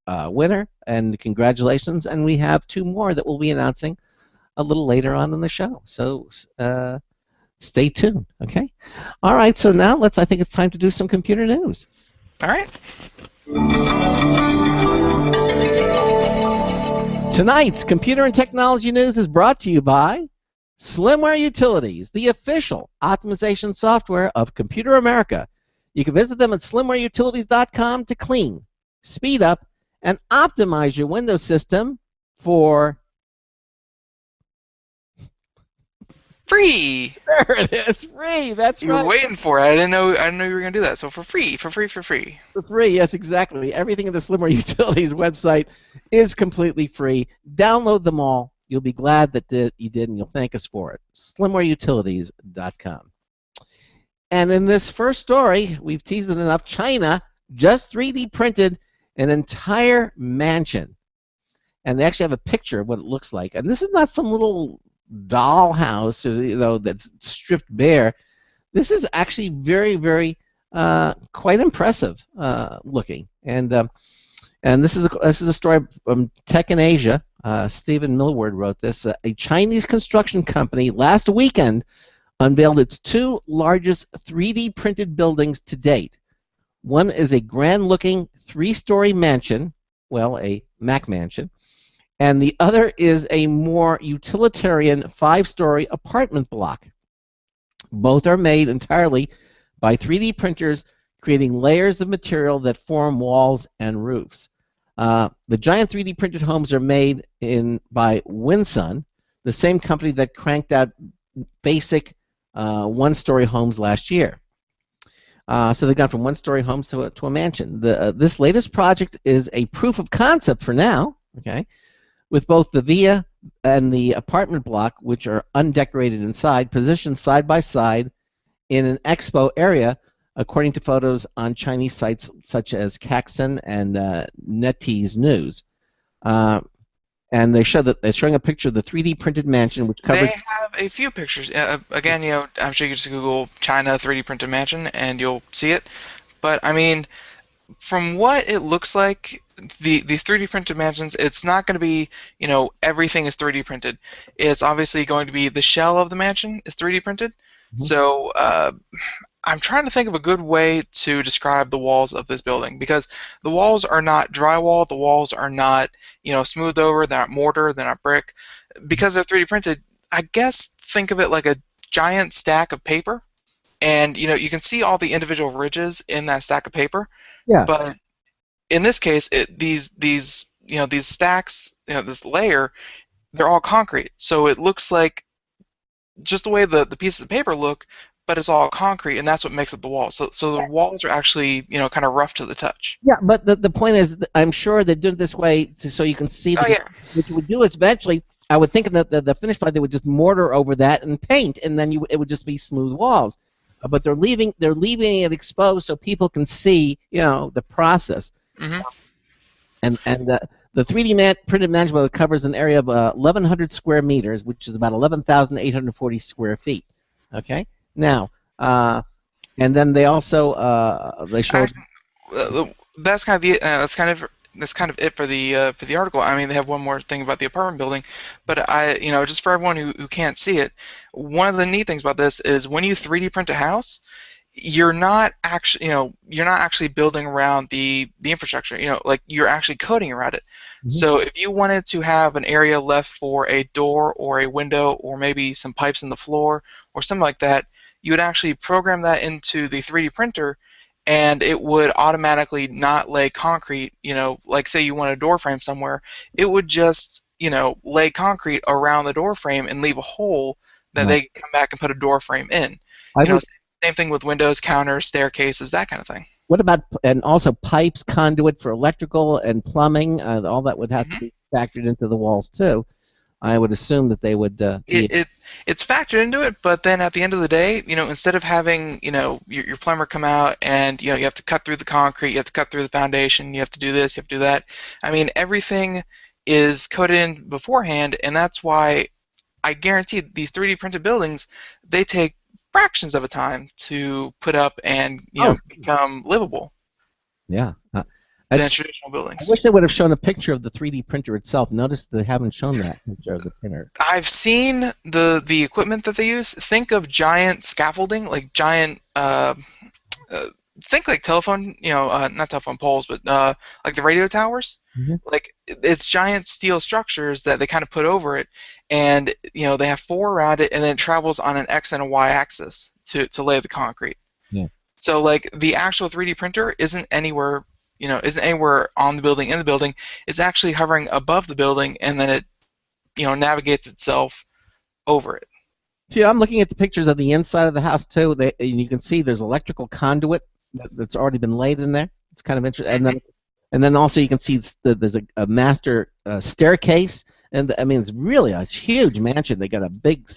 winner, and congratulations. And we have two more that we'll be announcing a little later on in the show. So stay tuned, okay? All right, so now I think it's time to do some computer news. All right. Tonight's Computer and Technology News is brought to you by Slimware Utilities, the official optimization software of Computer America. You can visit them at slimwareutilities.com to clean, speed up, and optimize your Windows system for free. There it is, free. That's right. You were waiting for it. I didn't know you were going to do that. So for free. For free. For free, yes, exactly. Everything in the Slimware Utilities website is completely free. Download them all. You'll be glad that you did, and you'll thank us for it. SlimwareUtilities.com. And in this first story, we've teased it enough, China just 3D printed an entire mansion. And they actually have a picture of what it looks like. And this is not some little dollhouse, that's stripped bare. This is actually very, very quite impressive looking. And this is a story from Tech in Asia. Stephen Millward wrote this. A Chinese construction company last weekend unveiled its two largest 3D printed buildings to date. One is a grand-looking 3-story mansion, well, a Mac mansion, and the other is a more utilitarian 5-story apartment block. Both are made entirely by 3D printers, creating layers of material that form walls and roofs. The giant 3D printed homes are made by Winsun, the same company that cranked out basic 1-story homes last year. So they've gone from 1-story homes to a mansion. This latest project is a proof of concept for now, okay, with both the villa and the apartment block, which are undecorated inside, positioned side by side in an expo area, according to photos on Chinese sites such as Caxin and NetEase News. And they're showing a picture of the 3D printed mansion, which covers. They have a few pictures. Again, I'm sure you can just Google China 3D printed mansion and you'll see it. But I mean, from what it looks like, these 3D printed mansions, it's not going to be, everything is 3D printed. It's obviously going to be the shell of the mansion is 3D printed. Mm-hmm. So I'm trying to think of a good way to describe the walls of this building, because the walls are not drywall, the walls are not, smoothed over, they're not mortar, they're not brick. Because they're 3D printed, I guess think of it like a giant stack of paper, and you can see all the individual ridges in that stack of paper. Yeah. But in this case, these stacks, this layer, they're all concrete. So it looks like just the way the pieces of paper look, but it's all concrete, and that's what makes up the walls. So the walls are actually, kind of rough to the touch. Yeah, but the point is, I'm sure they did it this way so you can see. What you would do is eventually, I would think that the finished product, they would just mortar over that and paint, and then it would just be smooth walls. But they're leaving it exposed so people can see, the process. Mm-hmm. And the 3D printed mansion covers an area of 1,100 square meters, which is about 11,840 square feet. Okay. Now, and then they also they showed. That's kind of that's kind of it for the article. I mean, they have one more thing about the apartment building, but just for everyone who can't see it, one of the neat things about this is when you 3D print a house, you're not actually building around the infrastructure. Like you're actually coding around it. So if you wanted to have an area left for a door or a window or maybe some pipes in the floor or something like that, you would actually program that into the 3D printer, and it would automatically not lay concrete. Like say you want a door frame somewhere, it would just lay concrete around the door frame and leave a hole that they can come back and put a door frame in. Same thing with windows, counters, staircases, that kind of thing. What about, and also pipes, conduit for electrical and plumbing, all that would have to be factored into the walls too. I would assume that they would it's factored into it, but then at the end of the day, instead of having, your plumber come out and, you have to cut through the concrete, you have to cut through the foundation, you have to do this, you have to do that. I mean, everything is coded in beforehand, and that's why I guarantee these 3D printed buildings, they take fractions of a time to put up and become livable. Yeah. Than traditional buildings. I wish they would have shown a picture of the 3D printer itself. Notice they haven't shown that picture of the printer. I've seen the equipment that they use. Think of giant scaffolding, like giant. Think like telephone, not telephone poles, but like the radio towers. Like it's giant steel structures that they kind of put over it, and they have 4 around it, and then it travels on an X and a Y axis to lay the concrete. Yeah. So like the actual 3D printer isn't anywhere, isn't anywhere on the building, in the building. It's actually hovering above the building, and then it, navigates itself over it. See, I'm looking at the pictures of the inside of the house too. And you can see there's electrical conduit that's already been laid in there. It's kind of interesting. And then also you can see there's a master staircase, and I mean it's really a huge mansion. They got a big,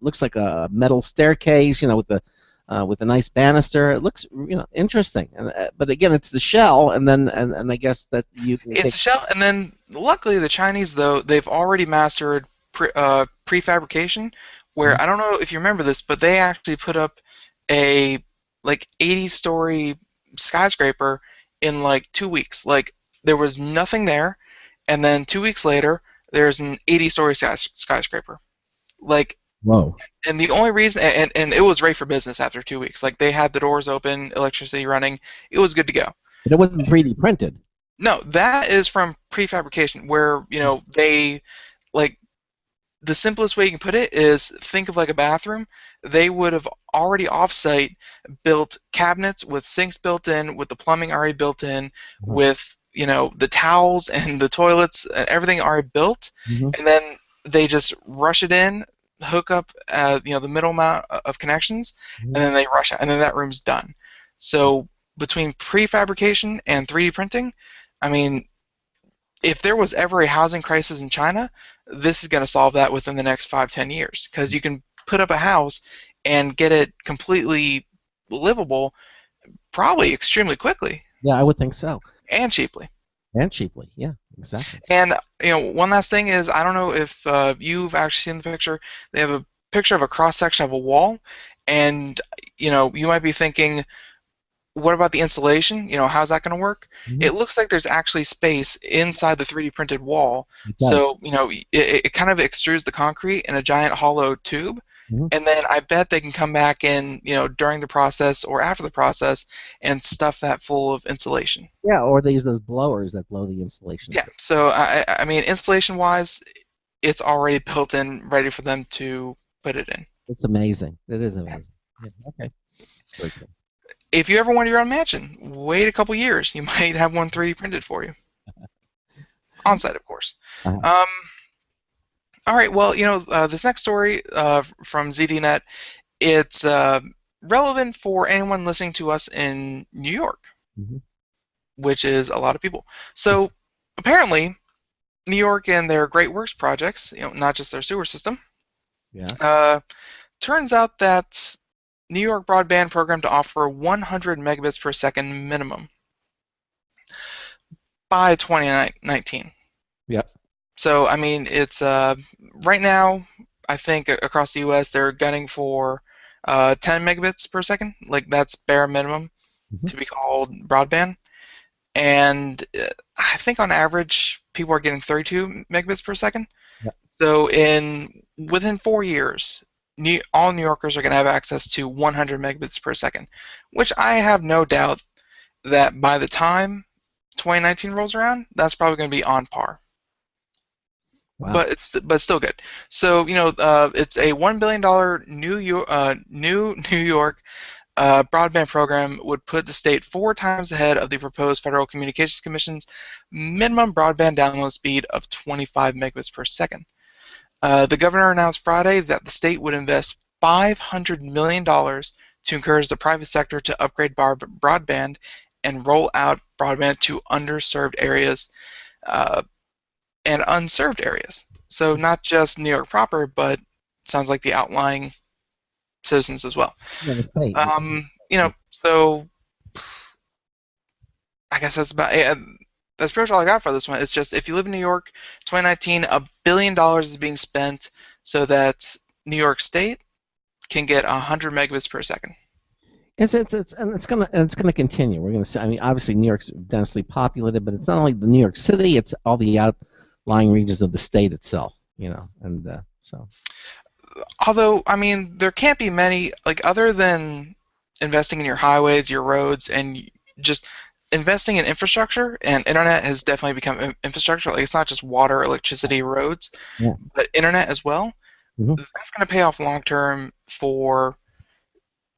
looks like a metal staircase, with a nice banister. It looks, interesting. But again, it's the shell, and then and I guess that you can. It's a shell, and then luckily the Chinese, though, they've already mastered prefabrication. Where I don't know if you remember this, but they actually put up a 80-story skyscraper in 2 weeks. Like there was nothing there, and then 2 weeks later there's an 80-story skyscraper. Whoa. And the only reason, and it was ready for business after 2 weeks. Like they had the doors open, electricity running. It was good to go. But it wasn't 3D printed. No, that is from prefabrication, where they the simplest way you can put it is think of like a bathroom. They would have already offsite built cabinets with sinks built in, with the plumbing already built in, with the towels and the toilets and everything already built, and then they just rush it in, hook up the middle amount of connections, and then they rush out, and then that room's done. So between prefabrication and 3D printing, I mean, if there was ever a housing crisis in China, this is going to solve that within the next 5-10 years, because you can put up a house and get it completely livable probably extremely quickly. Yeah, I would think so. And cheaply. Yeah, exactly. And one last thing is, I don't know if you've actually seen the picture. They have a picture of a cross section of a wall, and you might be thinking, what about the insulation? How's that going to work? It looks like there's actually space inside the 3D printed wall. So it kind of extrudes the concrete in a giant hollow tube, and then I bet they can come back in during the process or after the process and stuff that full of insulation. Yeah, or they use those blowers that blow the insulation. Yeah. So I mean, insulation wise, it's already built in, ready for them to put it in. It's amazing. It is amazing. Yeah, okay. Very cool. If you ever want your own mansion, wait a couple years. You might have one 3D printed for you. On site, of course. All right, well, this next story from ZDNet, it's relevant for anyone listening to us in New York, which is a lot of people. So apparently, New York and their Great Works projects, not just their sewer system, turns out that New York broadband programmed to offer 100 megabits per second minimum by 2019. Yep. So, I mean, it's right now, I think across the U.S. they're gunning for 10 megabits per second. Like that's bare minimum to be called broadband. and I think on average people are getting 32 megabits per second. Yep. So within 4 years, all New Yorkers are going to have access to 100 megabits per second, which I have no doubt that by the time 2019 rolls around, that's probably going to be on par. Wow. But it's still good. So it's a $1 billion New York broadband program would put the state 4 times ahead of the proposed Federal Communications Commission's minimum broadband download speed of 25 megabits per second. The governor announced Friday that the state would invest $500 million to encourage the private sector to upgrade broadband and roll out broadband to underserved areas and unserved areas. So not just New York proper, but sounds like the outlying citizens as well. Yeah, the state. So I guess that's about it. That's pretty much all I got for this one. It's just if you live in New York, 2019, $1 billion is being spent so that New York State can get 100 megabits per second. It's gonna continue. We're gonna see. I mean, obviously New York's densely populated, but it's not only the New York City; it's all the outlying regions of the state itself. So. Although, I mean, there can't be many, like, other than investing in your highways, your roads, and just investing in infrastructure, and internet has definitely become infrastructure. Like, it's not just water, electricity, roads, but internet as well. Mm-hmm. That's going to pay off long term for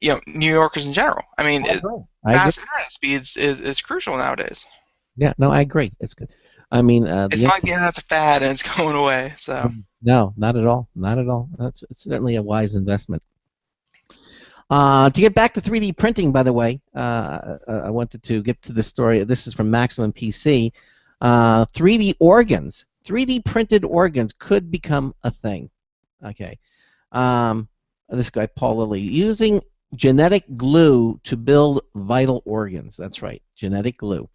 New Yorkers in general. I mean, fast internet speeds is crucial nowadays. Yeah, no, I agree. It's good. I mean, it's not like the internet's a fad and it's going away. So no, not at all. Not at all. It's certainly a wise investment. To get back to 3D printing, by the way, I wanted to get to this story. This is from Maximum PC. 3D organs, 3D printed organs could become a thing. Okay. This guy, Paul Lilly, using genetic glue to build vital organs. That's right, genetic glue.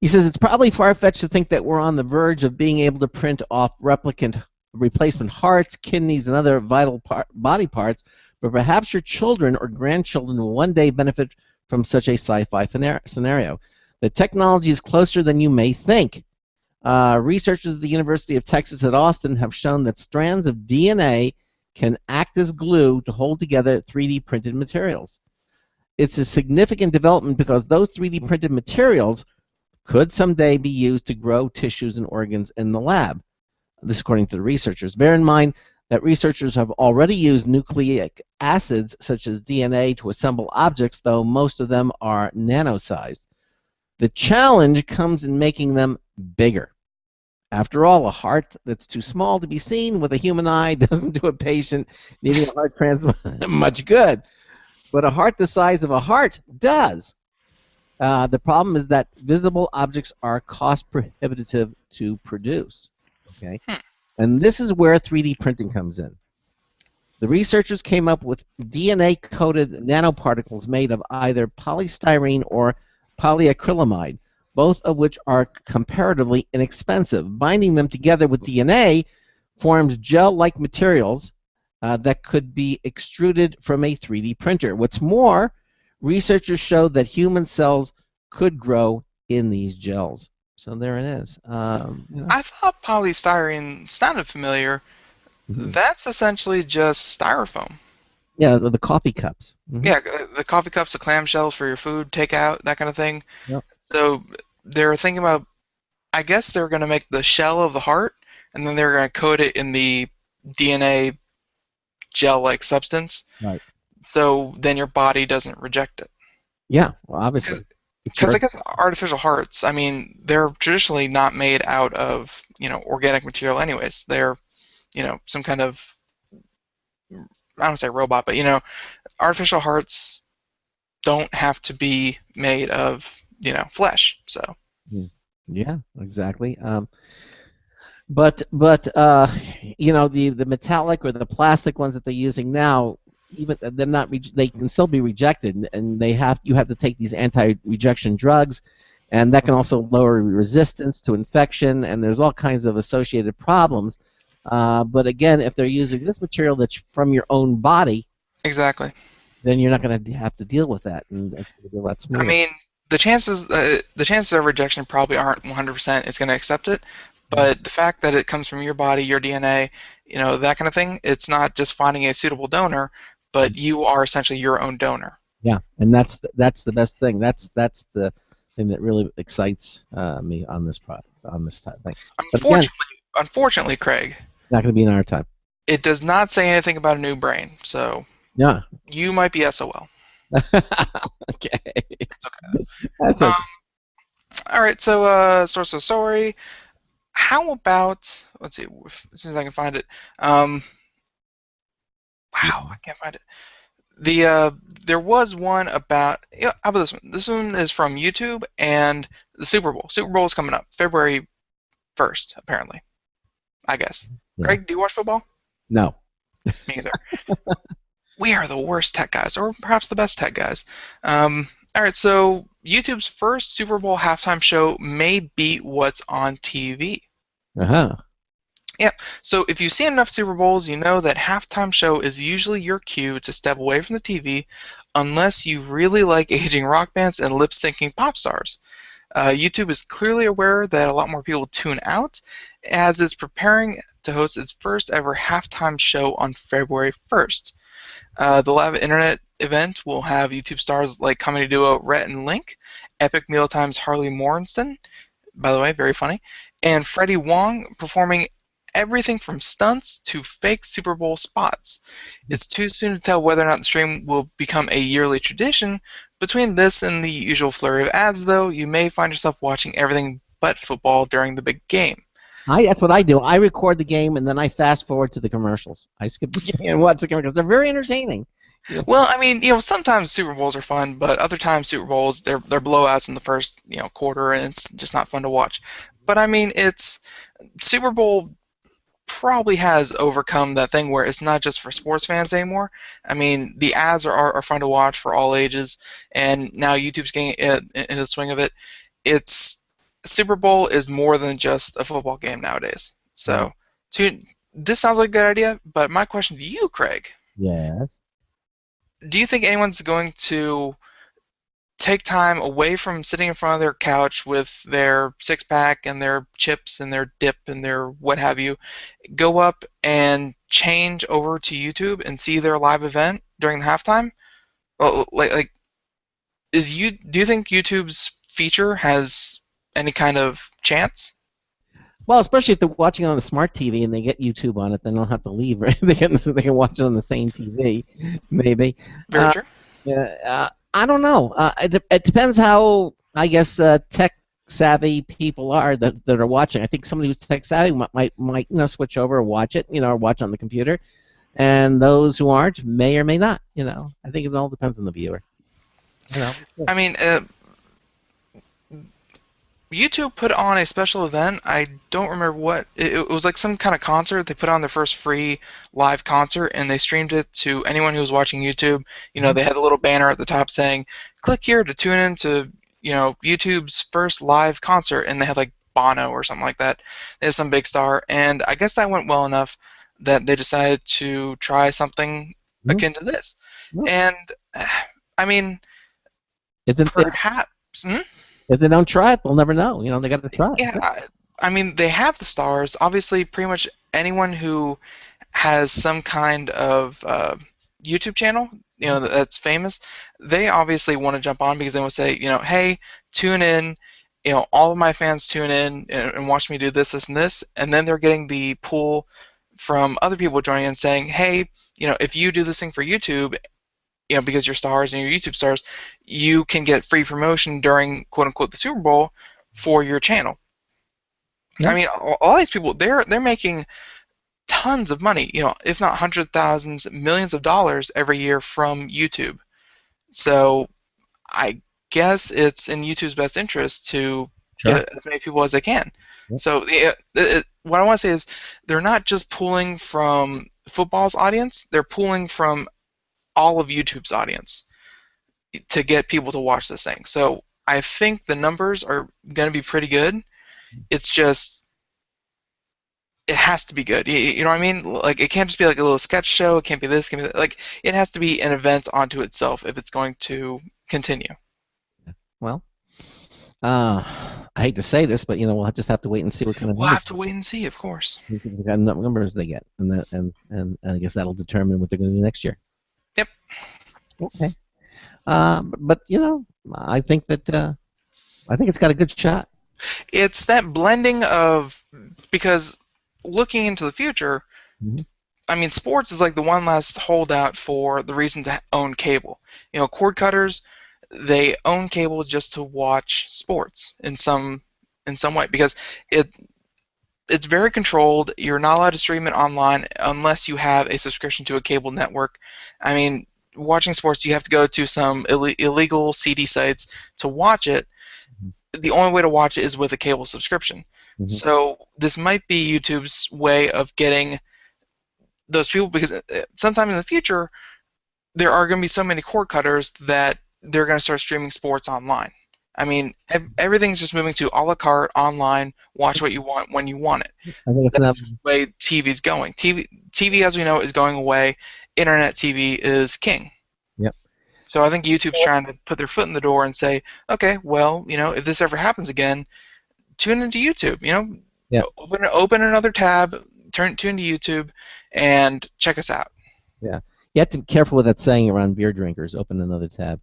He says it's probably far-fetched to think that we're on the verge of being able to print off replacement hearts, kidneys, and other vital body parts, but perhaps your children or grandchildren will one day benefit from such a sci-fi scenario. The technology is closer than you may think. Researchers at the University of Texas at Austin have shown that strands of DNA can act as glue to hold together 3D printed materials. It's a significant development because those 3D printed materials could someday be used to grow tissues and organs in the lab. This according to the researchers. Bear in mind that researchers have already used nucleic acids such as DNA to assemble objects, though most of them are nano-sized. The challenge comes in making them bigger. After all, a heart that's too small to be seen with a human eye doesn't do a patient needing a heart transplant much good. But a heart the size of a heart does. The problem is that visible objects are cost prohibitive to produce. Okay, and this is where 3D printing comes in. The researchers came up with DNA-coated nanoparticles made of either polystyrene or polyacrylamide, both of which are comparatively inexpensive. Binding them together with DNA forms gel-like materials that could be extruded from a 3D printer. What's more, researchers showed that human cells could grow in these gels. So there it is. I thought polystyrene sounded familiar. Mm-hmm. That's essentially just styrofoam. Yeah, the coffee cups. Mm-hmm. Yeah, the coffee cups, the clamshells for your food, takeout, that kind of thing. Yep. So they're thinking about, I guess they're going to make the shell of the heart, and then they're going to coat it in the DNA gel-like substance. Right. So then your body doesn't reject it. Yeah, well, obviously. Because I guess artificial hearts, I mean, they're traditionally not made out of, organic material anyways. They're, some kind of, I don't say robot, but, artificial hearts don't have to be made of, flesh, so. Yeah, exactly. But the metallic or the plastic ones that they're using now, even they're not. They can still be rejected, and you have to take these anti-rejection drugs, and that can also lower resistance to infection, and there's all kinds of associated problems. But again, if they're using this material that's from your own body, exactly, then you're not going to have to deal with that, and it's going to be a lot smoother. I mean, the chances of rejection probably aren't 100%. It's going to accept it, but the fact that it comes from your body, your DNA, that kind of thing, it's not just finding a suitable donor, but you are essentially your own donor. Yeah, and that's the best thing. That's the thing that really excites me on this product, on this type of thing. But again, Unfortunately, Craig, it's not going to be in our time. it does not say anything about a new brain, so Yeah. you might be SOL. Okay. It's okay. That's okay. All right, so sorry. How about, let's see, as soon as I can find it. Wow, I can't find it. There was one about, how about this one? This one is from YouTube and the Super Bowl. Super Bowl is coming up February 1st, apparently. I guess. Yeah. Greg, do you watch football? No. Me either. We are the worst tech guys, or perhaps the best tech guys. All right, so YouTube's first Super Bowl halftime show may beat what's on TV. Uh-huh. Yeah, so if you've seen enough Super Bowls, you know that halftime show is usually your cue to step away from the TV unless you really like aging rock bands and lip-syncing pop stars. YouTube is clearly aware that a lot more people tune out, as it's preparing to host its first ever halftime show on February 1st. The live internet event will have YouTube stars like comedy duo Rhett and Link, Epic Mealtime's Harley Morrison, by the way, very funny, and Freddie Wong performing everything from stunts to fake Super Bowl spots. It's too soon to tell whether or not the stream will become a yearly tradition. Between this and the usual flurry of ads, though, you may find yourself watching everything but football during the big game. That's what I do. I record the game and then I fast forward to the commercials. I skip the game and watch the commercials. They're very entertaining. Well, I mean, sometimes Super Bowls are fun, but other times Super Bowls they're blowouts in the first quarter, and it's just not fun to watch. But I mean, it's Super Bowl probably has overcome that thing where it's not just for sports fans anymore. I mean, the ads are fun to watch for all ages, and now YouTube's getting into the swing of it. It's Super Bowl is more than just a football game nowadays. So, this sounds like a good idea, but my question to you, Craig. Yes. Do you think anyone's going to take time away from sitting in front of their couch with their six-pack and their chips and their dip and their what have you, go up and change over to YouTube and see their live event during the halftime? Well, do you think YouTube's feature has any kind of chance? Well, especially if they're watching on a smart TV and they get YouTube on it, then they don't have to leave. Right? They can watch it on the same TV, maybe. Very true. Yeah. I don't know. It depends how, I guess, tech-savvy people are that are watching. I think somebody who's tech-savvy might switch over or watch it, or watch on the computer. And those who aren't may or may not, I think it all depends on the viewer. I mean, YouTube put on a special event. I don't remember what. It was like some kind of concert. They put on their first free live concert, and they streamed it to anyone who was watching YouTube. They had a little banner at the top saying, "Click here to tune in to YouTube's first live concert," and they had like Bono or something like that. They had some big star, and I guess that went well enough that they decided to try something akin to this. And I mean, perhaps. If they don't try it, they'll never know. They got to try it. Yeah, I mean, they have the stars. Obviously, pretty much anyone who has some kind of YouTube channel, that's famous, they obviously want to jump on because they will say, hey, tune in. All of my fans tune in and watch me do this, this, and this, and then they're getting the pull from other people joining in saying, hey, if you do this thing for YouTube, because you're stars and you're YouTube stars, you can get free promotion during quote-unquote the Super Bowl for your channel. Yeah. I mean, all these people, they're making tons of money, if not hundreds of thousands, millions of dollars every year from YouTube. So I guess it's in YouTube's best interest to get as many people as they can. Yeah. So what I want to say is they're not just pulling from football's audience, they're pulling from all of YouTube's audience to get people to watch this thing. So I think the numbers are going to be pretty good. It's just, it has to be good. You know what I mean? Like, it can't just be like a little sketch show. It can't be this, it can't be that. Like, it has to be an event onto itself if it's going to continue. Well, I hate to say this, but we'll just have to wait and see what kind of We'll have to wait and see, of course. what kind of numbers they get, and I guess that'll determine what they're going to do next year. Yep. Okay. But I think that I think it's got a good shot. It's that blending of, because looking into the future, Mhm. I mean, sports is like the one last holdout for the reason to own cable. Cord cutters, they own cable just to watch sports in some way, because it's very controlled. You're not allowed to stream it online unless you have a subscription to a cable network. I mean, watching sports, you have to go to some illegal CD sites to watch it. The only way to watch it is with a cable subscription. Mhm. So this might be YouTube's way of getting those people, because sometime in the future there are going to be so many cord cutters that they're going to start streaming sports online. I mean, everything's just moving to a la carte, online, watch what you want when you want it. I think it's That's the way TV's going. TV, as we know, is going away. Internet TV is king. Yep. So I think YouTube's trying to put their foot in the door and say, okay, well, if this ever happens again, tune into YouTube. Yeah. Open another tab, tune to YouTube, and check us out. Yeah. You have to be careful with that saying around beer drinkers. Open another tab.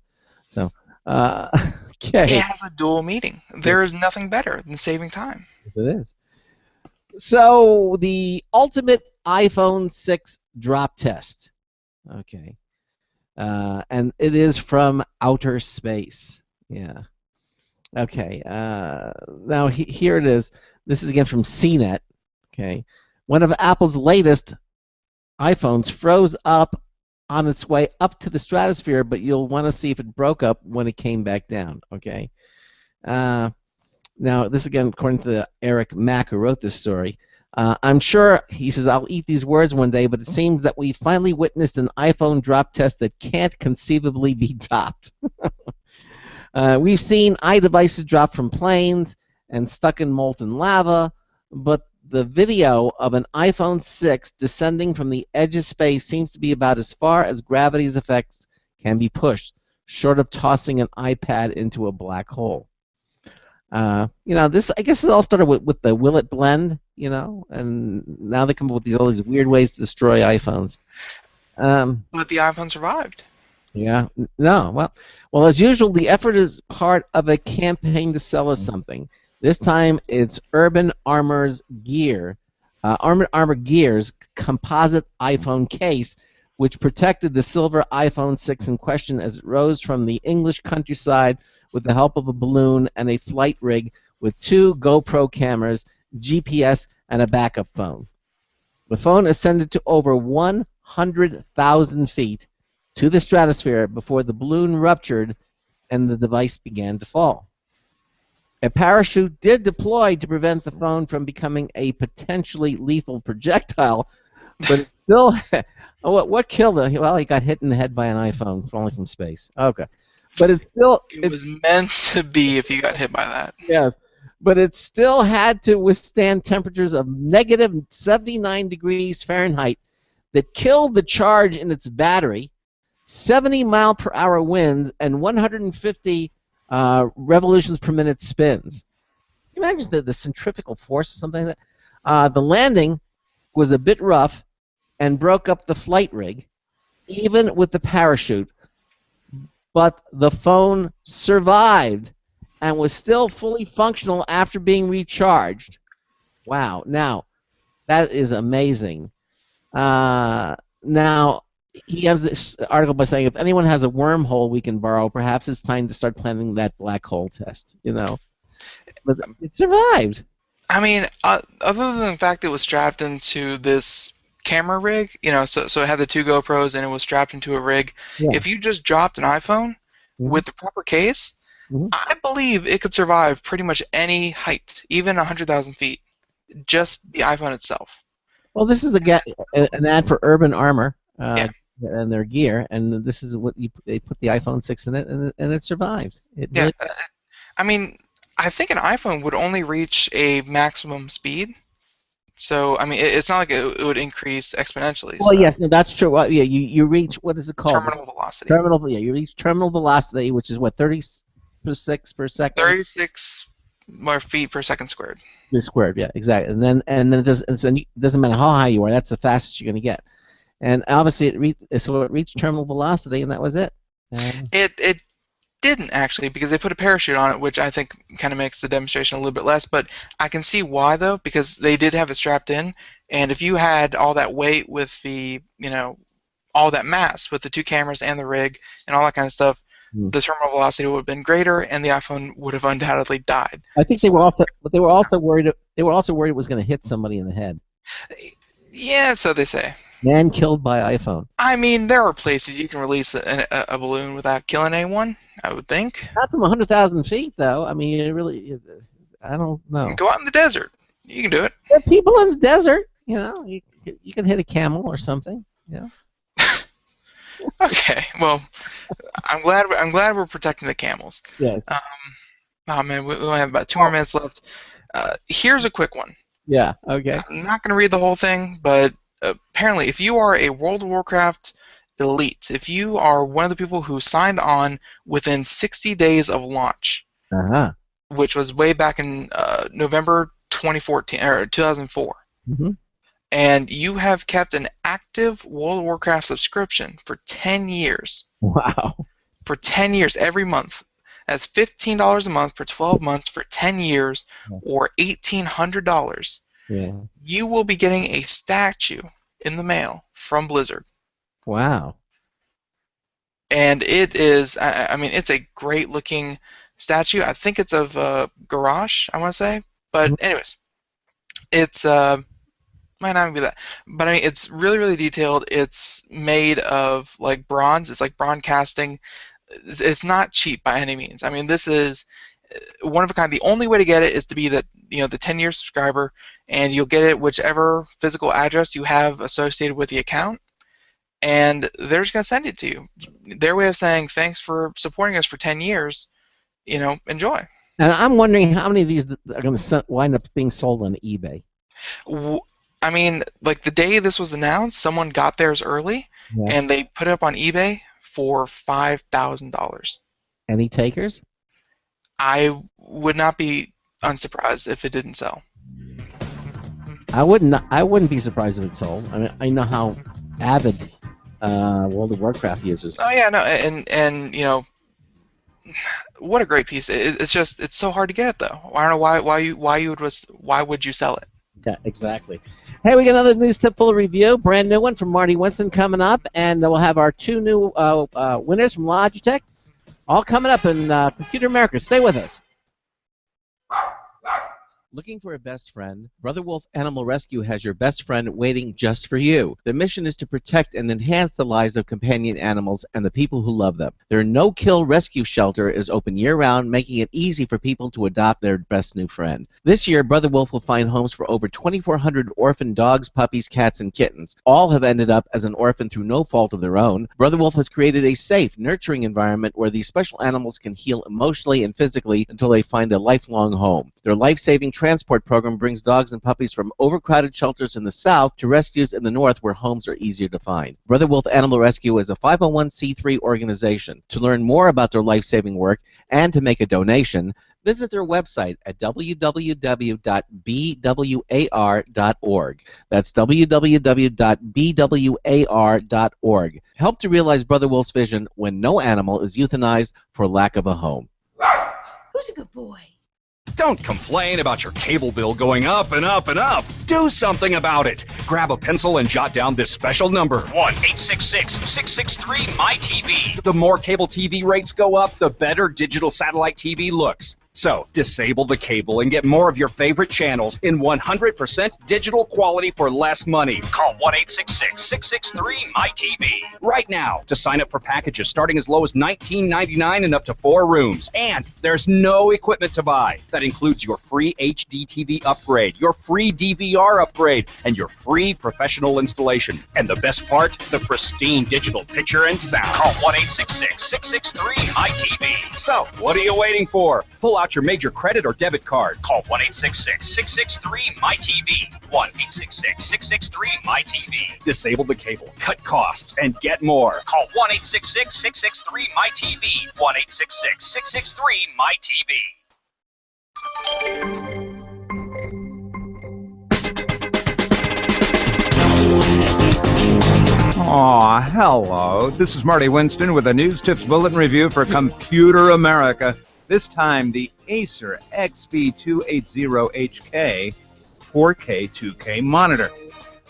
So, okay. It has a dual meaning. There is nothing better than saving time. It is. So the ultimate iPhone 6 drop test. Okay. And it is from outer space. Yeah. Okay. Now here it is. This is again from CNET. Okay. One of Apple's latest iPhones froze up on its way up to the stratosphere, but you'll want to see if it broke up when it came back down. Okay. Now, this again, according to Eric Mack, who wrote this story. I'm sure, he says, I'll eat these words one day, but it seems that we finally witnessed an iPhone drop test that can't conceivably be topped. We've seen iDevices drop from planes and stuck in molten lava, but the video of an iPhone 6 descending from the edge of space seems to be about as far as gravity's effects can be pushed, short of tossing an iPad into a black hole. This, I guess, it all started with the Will It blend, and now they come up with all these weird ways to destroy iPhones. But the iPhone survived. Yeah. No. Well, as usual, the effort is part of a campaign to sell us something. This time, it's Urban Armor's Gear, Urban Armor Gear's composite iPhone case, which protected the silver iPhone 6 in question as it rose from the English countryside with the help of a balloon and a flight rig with 2 GoPro cameras, GPS, and a backup phone. The phone ascended to over 100,000 feet to the stratosphere before the balloon ruptured and the device began to fall. A parachute did deploy to prevent the phone from becoming a potentially lethal projectile, but it still... what killed it? Well, he got hit in the head by an iPhone falling from space. Okay. But it still... It was meant to be if you got hit by that. Yes. But it still had to withstand temperatures of negative 79 degrees Fahrenheit that killed the charge in its battery, 70-mile-per-hour winds, and 150 revolutions per minute spins. Can you imagine the centrifugal force or something like that? The landing was a bit rough and broke up the flight rig, even with the parachute, but the phone survived and was still fully functional after being recharged. Wow. Now, that is amazing. Now, he ends this article by saying, if anyone has a wormhole we can borrow, perhaps it's time to start planning that black hole test, But it survived. I mean, other than the fact it was strapped into this camera rig, so it had the 2 GoPros and it was strapped into a rig. Yeah. If you just dropped an iPhone with the proper case, I believe it could survive pretty much any height, even 100,000 feet, just the iPhone itself. Well, this is an ad for Urban Armor and their gear, and this is what they put the iPhone 6 in it, and it survived. I mean, I think an iPhone would only reach a maximum speed. So, I mean, it's not like it would increase exponentially. Well, yes, no, that's true. Well, yeah, you reach, what is it called? Terminal velocity. You reach terminal velocity, which is what, 30 36 per second. 36 more feet per second squared. Squared, yeah, exactly. And then it doesn't matter how high you are. That's the fastest you're going to get. And obviously it reached terminal velocity, and that was it. It didn't actually, because they put a parachute on it, which I think kind of makes the demonstration a little bit less. But I can see why though, because they did have it strapped in, and if you had all that weight with the all that mass with the 2 cameras and the rig and all that kind of stuff, the terminal velocity would have been greater, and the iPhone would have undoubtedly died. I think they were also worried it was going to hit somebody in the head. Yeah, so they say. Man killed by iPhone. I mean, there are places you can release a balloon without killing anyone, I would think. Not from 100,000 feet, though. I mean, I don't know. Go out in the desert. You can do it. There are people in the desert. You can hit a camel or something. Yeah. Okay. Well, I'm glad we're protecting the camels. Yes. Oh man, we only have about 2 more minutes left. Here's a quick one. Yeah. Okay. I'm not going to read the whole thing, but apparently, if you are a World of Warcraft elite, if you are one of the people who signed on within 60 days of launch, which was way back in November 2014 or 2004, and you have kept an active World of Warcraft subscription for 10 years. Wow. For 10 years, every month. That's $15 a month for 12 months for 10 years, or $1,800. Yeah. You will be getting a statue in the mail from Blizzard. Wow. And it is, I mean, it's a great looking statue. I think it's of Garrosh, I want to say. But anyways, it's, might not be that. But I mean, it's really, really detailed. It's made of like bronze. It's like bronze casting. It's not cheap by any means. I mean, this is one of a kind. The only way to get it is to be the 10-year subscriber, and you'll get it whichever physical address you have associated with the account, and they're just gonna send it to you. Their way of saying thanks for supporting us for 10 years. Enjoy. And I'm wondering how many of these are going to wind up being sold on eBay. I mean, like the day this was announced, someone got theirs early, and they put it up on eBay for $5,000. Any takers? I would not be unsurprised if it didn't sell. I wouldn't be surprised if it sold. I mean, I know how avid World of Warcraft users. Oh yeah, no, and what a great piece. It's so hard to get it though. I don't know why would you sell it? Yeah, exactly. Hey, we got another news tip full of review, brand new one from Marty Winston coming up, and we'll have our 2 new winners from Logitech, all coming up in Computer America. Stay with us. Looking for a best friend? Brother Wolf Animal Rescue has your best friend waiting just for you. The mission is to protect and enhance the lives of companion animals and the people who love them. Their no-kill rescue shelter is open year-round, making it easy for people to adopt their best new friend. This year, Brother Wolf will find homes for over 2,400 orphan dogs, puppies, cats, and kittens. All have ended up as an orphan through no fault of their own. Brother Wolf has created a safe, nurturing environment where these special animals can heal emotionally and physically until they find a lifelong home. Their life-saving transport program brings dogs and puppies from overcrowded shelters in the south to rescues in the north where homes are easier to find. Brother Wolf Animal Rescue is a 501c3 organization. To learn more about their life-saving work and to make a donation, visit their website at www.bwar.org. That's www.bwar.org. Help to realize Brother Wolf's vision when no animal is euthanized for lack of a home. Who's a good boy? Don't complain about your cable bill going up and up and up. Do something about it. Grab a pencil and jot down this special number. 1-866-663-MY-TV. The more cable TV rates go up, the better digital satellite TV looks. So, disable the cable and get more of your favorite channels in 100% digital quality for less money. Call 1-866-663-MY-TV right now to sign up for packages starting as low as $19.99 and up to 4 rooms. And there's no equipment to buy. That includes your free HD TV upgrade, your free DVR upgrade, and your free professional installation. And the best part, the pristine digital picture and sound. Call 1-866-663-MY-TV. So, what are you waiting for? Pull out out your major credit or debit card. Call 1-866-663-MyTV. 1-866-663-MyTV. Disable the cable, cut costs, and get more. Call 1-866-663-MyTV. 1-866-663-MyTV. Aw, hello. This is Marty Winston with a News Tips Bulletin Review for Computer America. This time, the Acer XB280HK 4K 2K monitor.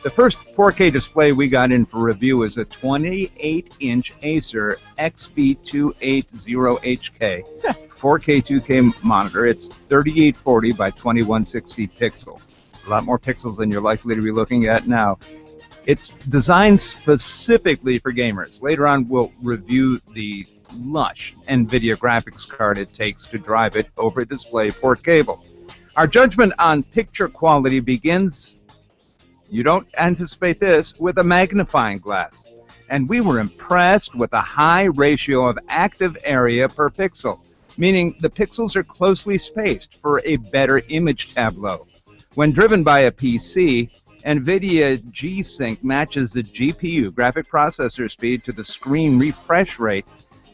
The first 4K display we got in for review is a 28-inch Acer XB280HK 4K 2K monitor. It's 3840 by 2160 pixels. A lot more pixels than you're likely to be looking at now. It's designed specifically for gamers. Later on, we'll review the lush NVIDIA graphics card it takes to drive it over a display port cable. Our judgment on picture quality begins, you don't anticipate this, with a magnifying glass. And we were impressed with the high ratio of active area per pixel, meaning the pixels are closely spaced for a better image tableau. When driven by a PC, NVIDIA G-Sync matches the GPU, graphic processor speed, to the screen refresh rate,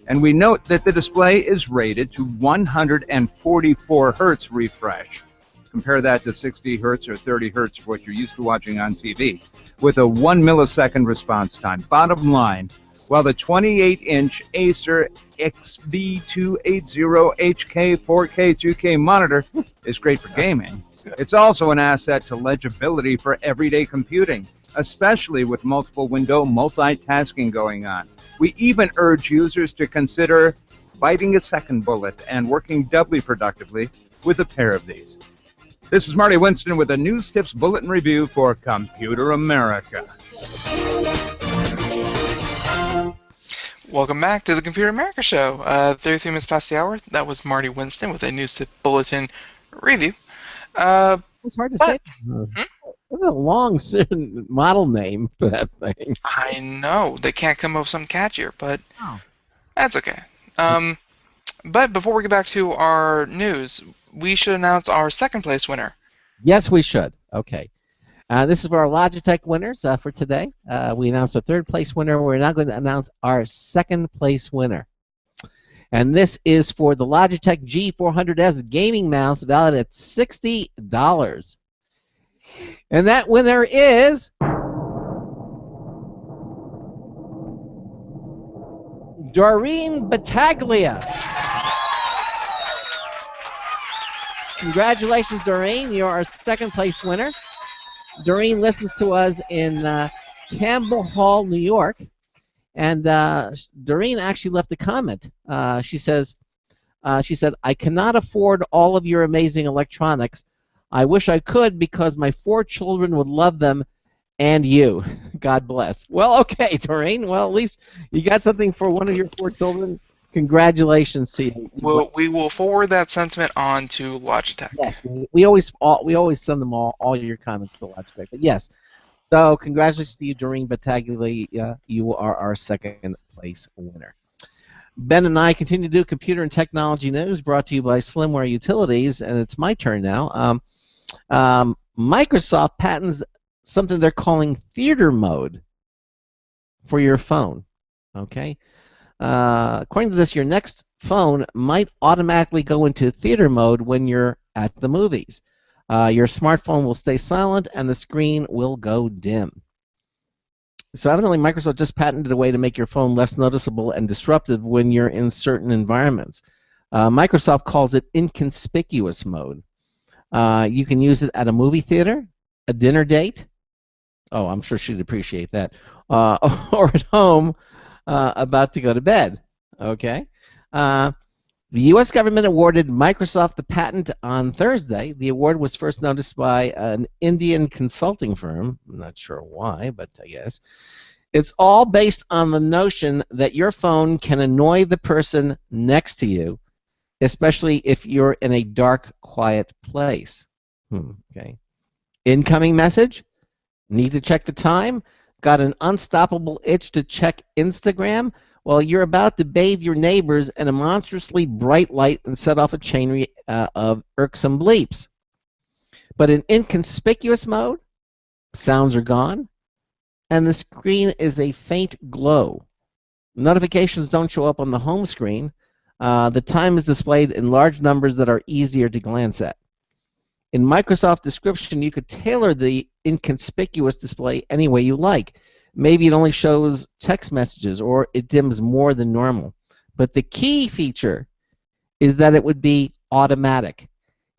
and we note that the display is rated to 144 Hz refresh. Compare that to 60 Hz or 30 Hz for what you're used to watching on TV, with a 1 millisecond response time. Bottom line, while the 28-inch Acer XB280HK 4K 2K monitor is great for gaming, it's also an asset to legibility for everyday computing, especially with multiple window multitasking going on. We even urge users to consider biting a second bullet and working doubly productively with a pair of these. This is Marty Winston with a News Tips Bulletin Review for Computer America. Welcome back to the Computer America Show. 33 minutes past the hour. That was Marty Winston with a News Tip Bulletin Review. It's hard to say. What a long model name for that thing. I know. They can't come up with something catchier, but that's okay. But before we get back to our news, we should announce our second place winner. Yes, we should. Okay. This is for our Logitech winners for today. We announced our third place winner. We're now going to announce our second place winner. And this is for the Logitech G400S gaming mouse, valued at $60. And that winner is Doreen Battaglia. Congratulations, Doreen. You're our second place winner. Doreen listens to us in Campbell Hall, New York. And Doreen actually left a comment. She said, I cannot afford all of your amazing electronics. I wish I could because my 4 children would love them and you. God bless. Well, okay, Doreen. Well, at least you got something for one of your 4 children. Congratulations to you. Well, we will forward that sentiment on to Logitech. Yes, we always send them all your comments to Logitech. But yes. So, congratulations to you, Doreen Battaglia. You are our second place winner. Ben and I continue to do computer and technology news brought to you by Slimware Utilities, and it's my turn now. Microsoft patents something they're calling theater mode for your phone. Okay? According to this, your next phone might automatically go into theater mode when you're at the movies. Your smartphone will stay silent and the screen will go dim. So evidently Microsoft just patented a way to make your phone less noticeable and disruptive when you're in certain environments. Microsoft calls it inconspicuous mode. You can use it at a movie theater, a dinner date. Oh, I'm sure she'd appreciate that. Or at home, about to go to bed. Okay. The U.S. government awarded Microsoft the patent on Thursday. The award was first noticed by an Indian consulting firm. I'm not sure why, but I guess. It's all based on the notion that your phone can annoy the person next to you, especially if you're in a dark, quiet place. Okay. Incoming message? Need to check the time? Got an unstoppable itch to check Instagram? Well, you're about to bathe your neighbors in a monstrously bright light and set off a chain of irksome bleeps. But in inconspicuous mode, sounds are gone, and the screen is a faint glow. Notifications don't show up on the home screen. The time is displayed in large numbers that are easier to glance at. In Microsoft description, you could tailor the inconspicuous display any way you like. Maybe it only shows text messages or it dims more than normal. But the key feature is that it would be automatic.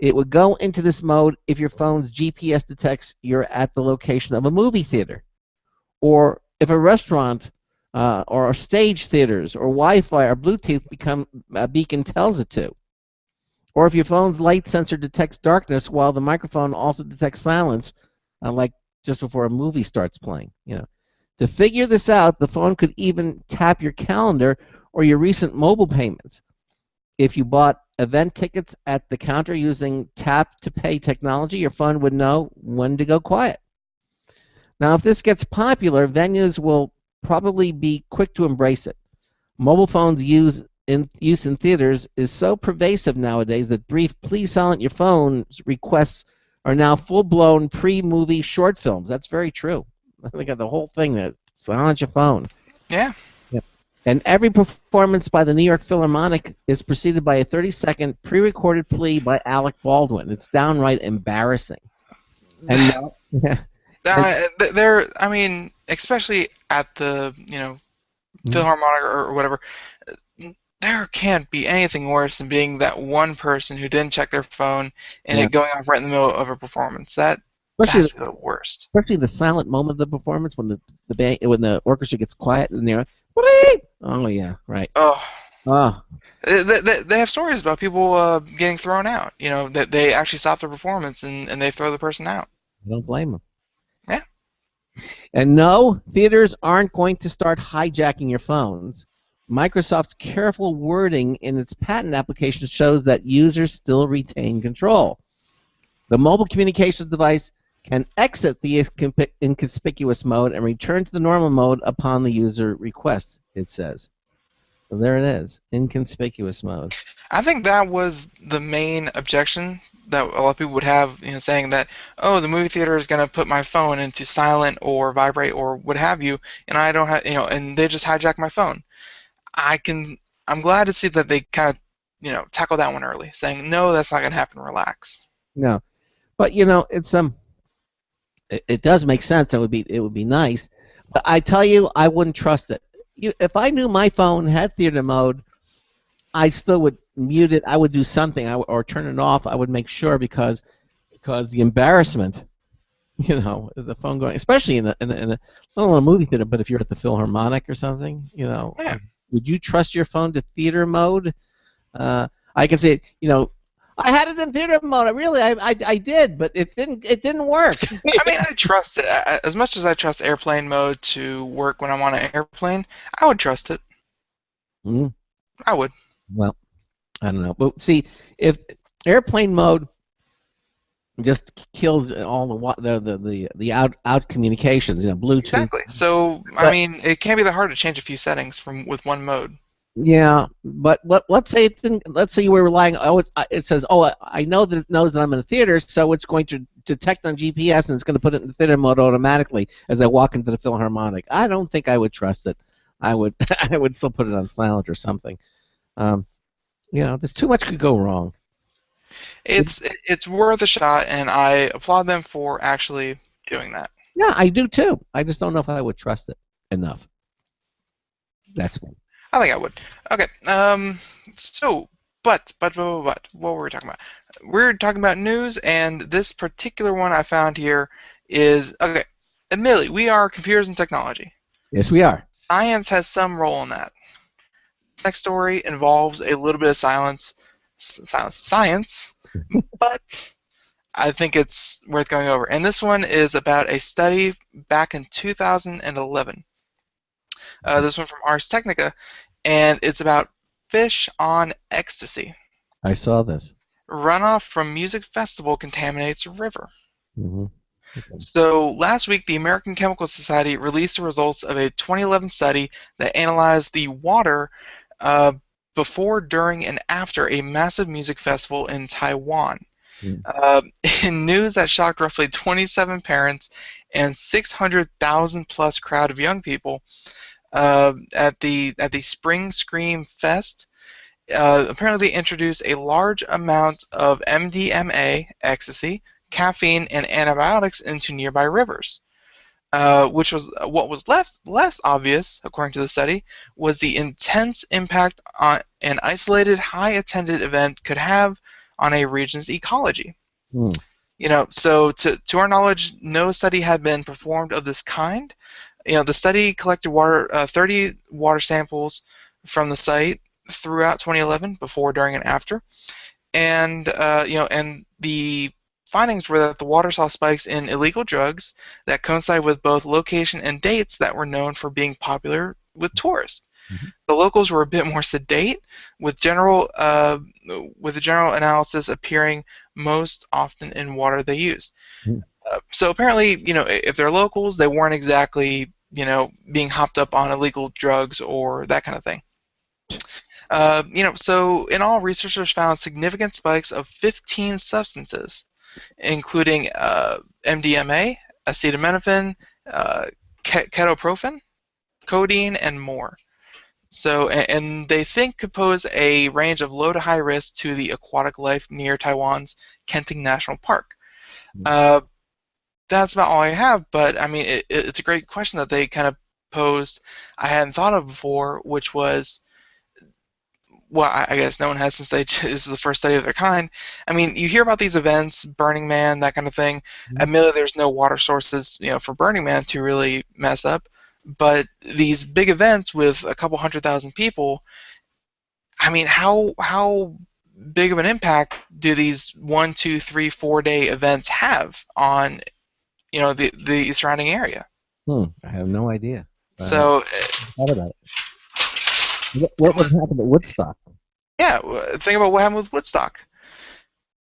It would go into this mode if your phone's GPS detects you're at the location of a movie theater, or if a restaurant or stage theaters or Wi-Fi or Bluetooth beacon tells it to. Or if your phone's light sensor detects darkness while the microphone also detects silence, like just before a movie starts playing. To figure this out, the phone could even tap your calendar or your recent mobile payments. If you bought event tickets at the counter using tap-to-pay technology, your phone would know when to go quiet. Now, if this gets popular, venues will probably be quick to embrace it. Mobile phones use in theaters is so pervasive nowadays that brief "please silent your phone" requests are now full-blown pre-movie short films. That's very true. I think of the whole thing that silence your phone. Yeah. Yep. And every performance by the New York Philharmonic is preceded by a 30-second pre-recorded plea by Alec Baldwin. It's downright embarrassing. And I mean, especially at the Philharmonic or whatever, there can't be anything worse than being that one person who didn't check their phone and it going off right in the middle of a performance. That has to be the worst. Especially the silent moment of the performance when the orchestra gets quiet and they're oh yeah, right. They have stories about people getting thrown out. That they actually stop their performance and they throw the person out. I don't blame them. Yeah. And no, theaters aren't going to start hijacking your phones. Microsoft's careful wording in its patent application shows that users still retain control. The mobile communications device can exit the inconspicuous mode and return to the normal mode upon the user requests, it says. So there it is, inconspicuous mode. I think that was the main objection that a lot of people would have, saying that, oh, the movie theater is going to put my phone into silent or vibrate or what have you, and I don't have, and they just hijack my phone. I'm glad to see that they kind of, tackle that one early, saying, no, that's not going to happen. Relax. No, but it's it does make sense. It would be nice, but I tell you, I wouldn't trust it. If I knew my phone had theater mode, I still would mute it. I would do something, or turn it off. I would make sure because the embarrassment, the phone going, especially in a not only a movie theater, but if you're at the Philharmonic or something, Yeah. Would you trust your phone to theater mode? I can say, I had it in theater mode. I did, but it didn't work. I mean, I trust it. As much as I trust airplane mode to work when I'm on an airplane, I would trust it. Mm. I would. Well, I don't know. But see, if airplane mode just kills all the out communications, Bluetooth. Exactly. So I mean, it can't be that hard to change a few settings with one mode. Yeah, but let's say it didn't. Let's say you were relying. It says, I know that it knows that I'm in a theater, so it's going to detect on GPS and it's going to put it in theater mode automatically as I walk into the Philharmonic. I don't think I would trust it. I would still put it on silent or something. There's too much could go wrong. It's worth a shot, and I applaud them for actually doing that. Yeah, I do too. I just don't know if I would trust it enough. That's me. I think I would. Okay. So, but what were we talking about? We're talking about news, and this particular one I found here is okay. Admittedly, we are computers and technology. Yes, we are. Science has some role in that. This next story involves a little bit of science, but I think it's worth going over. And this one is about a study back in 2011. This one from Ars Technica, and it's about fish on ecstasy. I saw this. Runoff from music festival contaminates river. Mm-hmm. So last week, the American Chemical Society released the results of a 2011 study that analyzed the water before, during, and after a massive music festival in Taiwan. In news that shocked roughly 27 parents and 600,000 plus crowd of young people at the Spring Scream Fest, apparently they introduced a large amount of MDMA, ecstasy, caffeine, and antibiotics into nearby rivers. Which was what was less obvious, according to the study, was the intense impact on an isolated, high-attended event could have on a region's ecology. So to our knowledge, no study had been performed of this kind. The study collected 30 water samples from the site throughout 2011, before, during, and after, and and the findings were that the water saw spikes in illegal drugs that coincide with both location and dates that were known for being popular with tourists. The locals were a bit more sedate, with the general analysis appearing most often in water they used. So apparently, if they're locals, they weren't exactly, being hopped up on illegal drugs or that kind of thing. So in all, researchers found significant spikes of 15 substances, including MDMA, acetaminophen, ketoprofen, codeine, and more. So, and they think could pose a range of low to high risk to the aquatic life near Taiwan's Kenting National Park. That's about all I have, but I mean, it's a great question that they kind of posed I hadn't thought of before, which was, well, I guess no one has, since this is the first study of their kind. I mean, you hear about these events, Burning Man, that kind of thing. Admittedly, there's no water sources, for Burning Man to really mess up. But these big events with a couple 100,000 people, I mean, how big of an impact do these 1, 2, 3, 4 day events have on, the surrounding area? I have no idea. So, thought about it. What would happen at Woodstock? Yeah, think about what happened with Woodstock.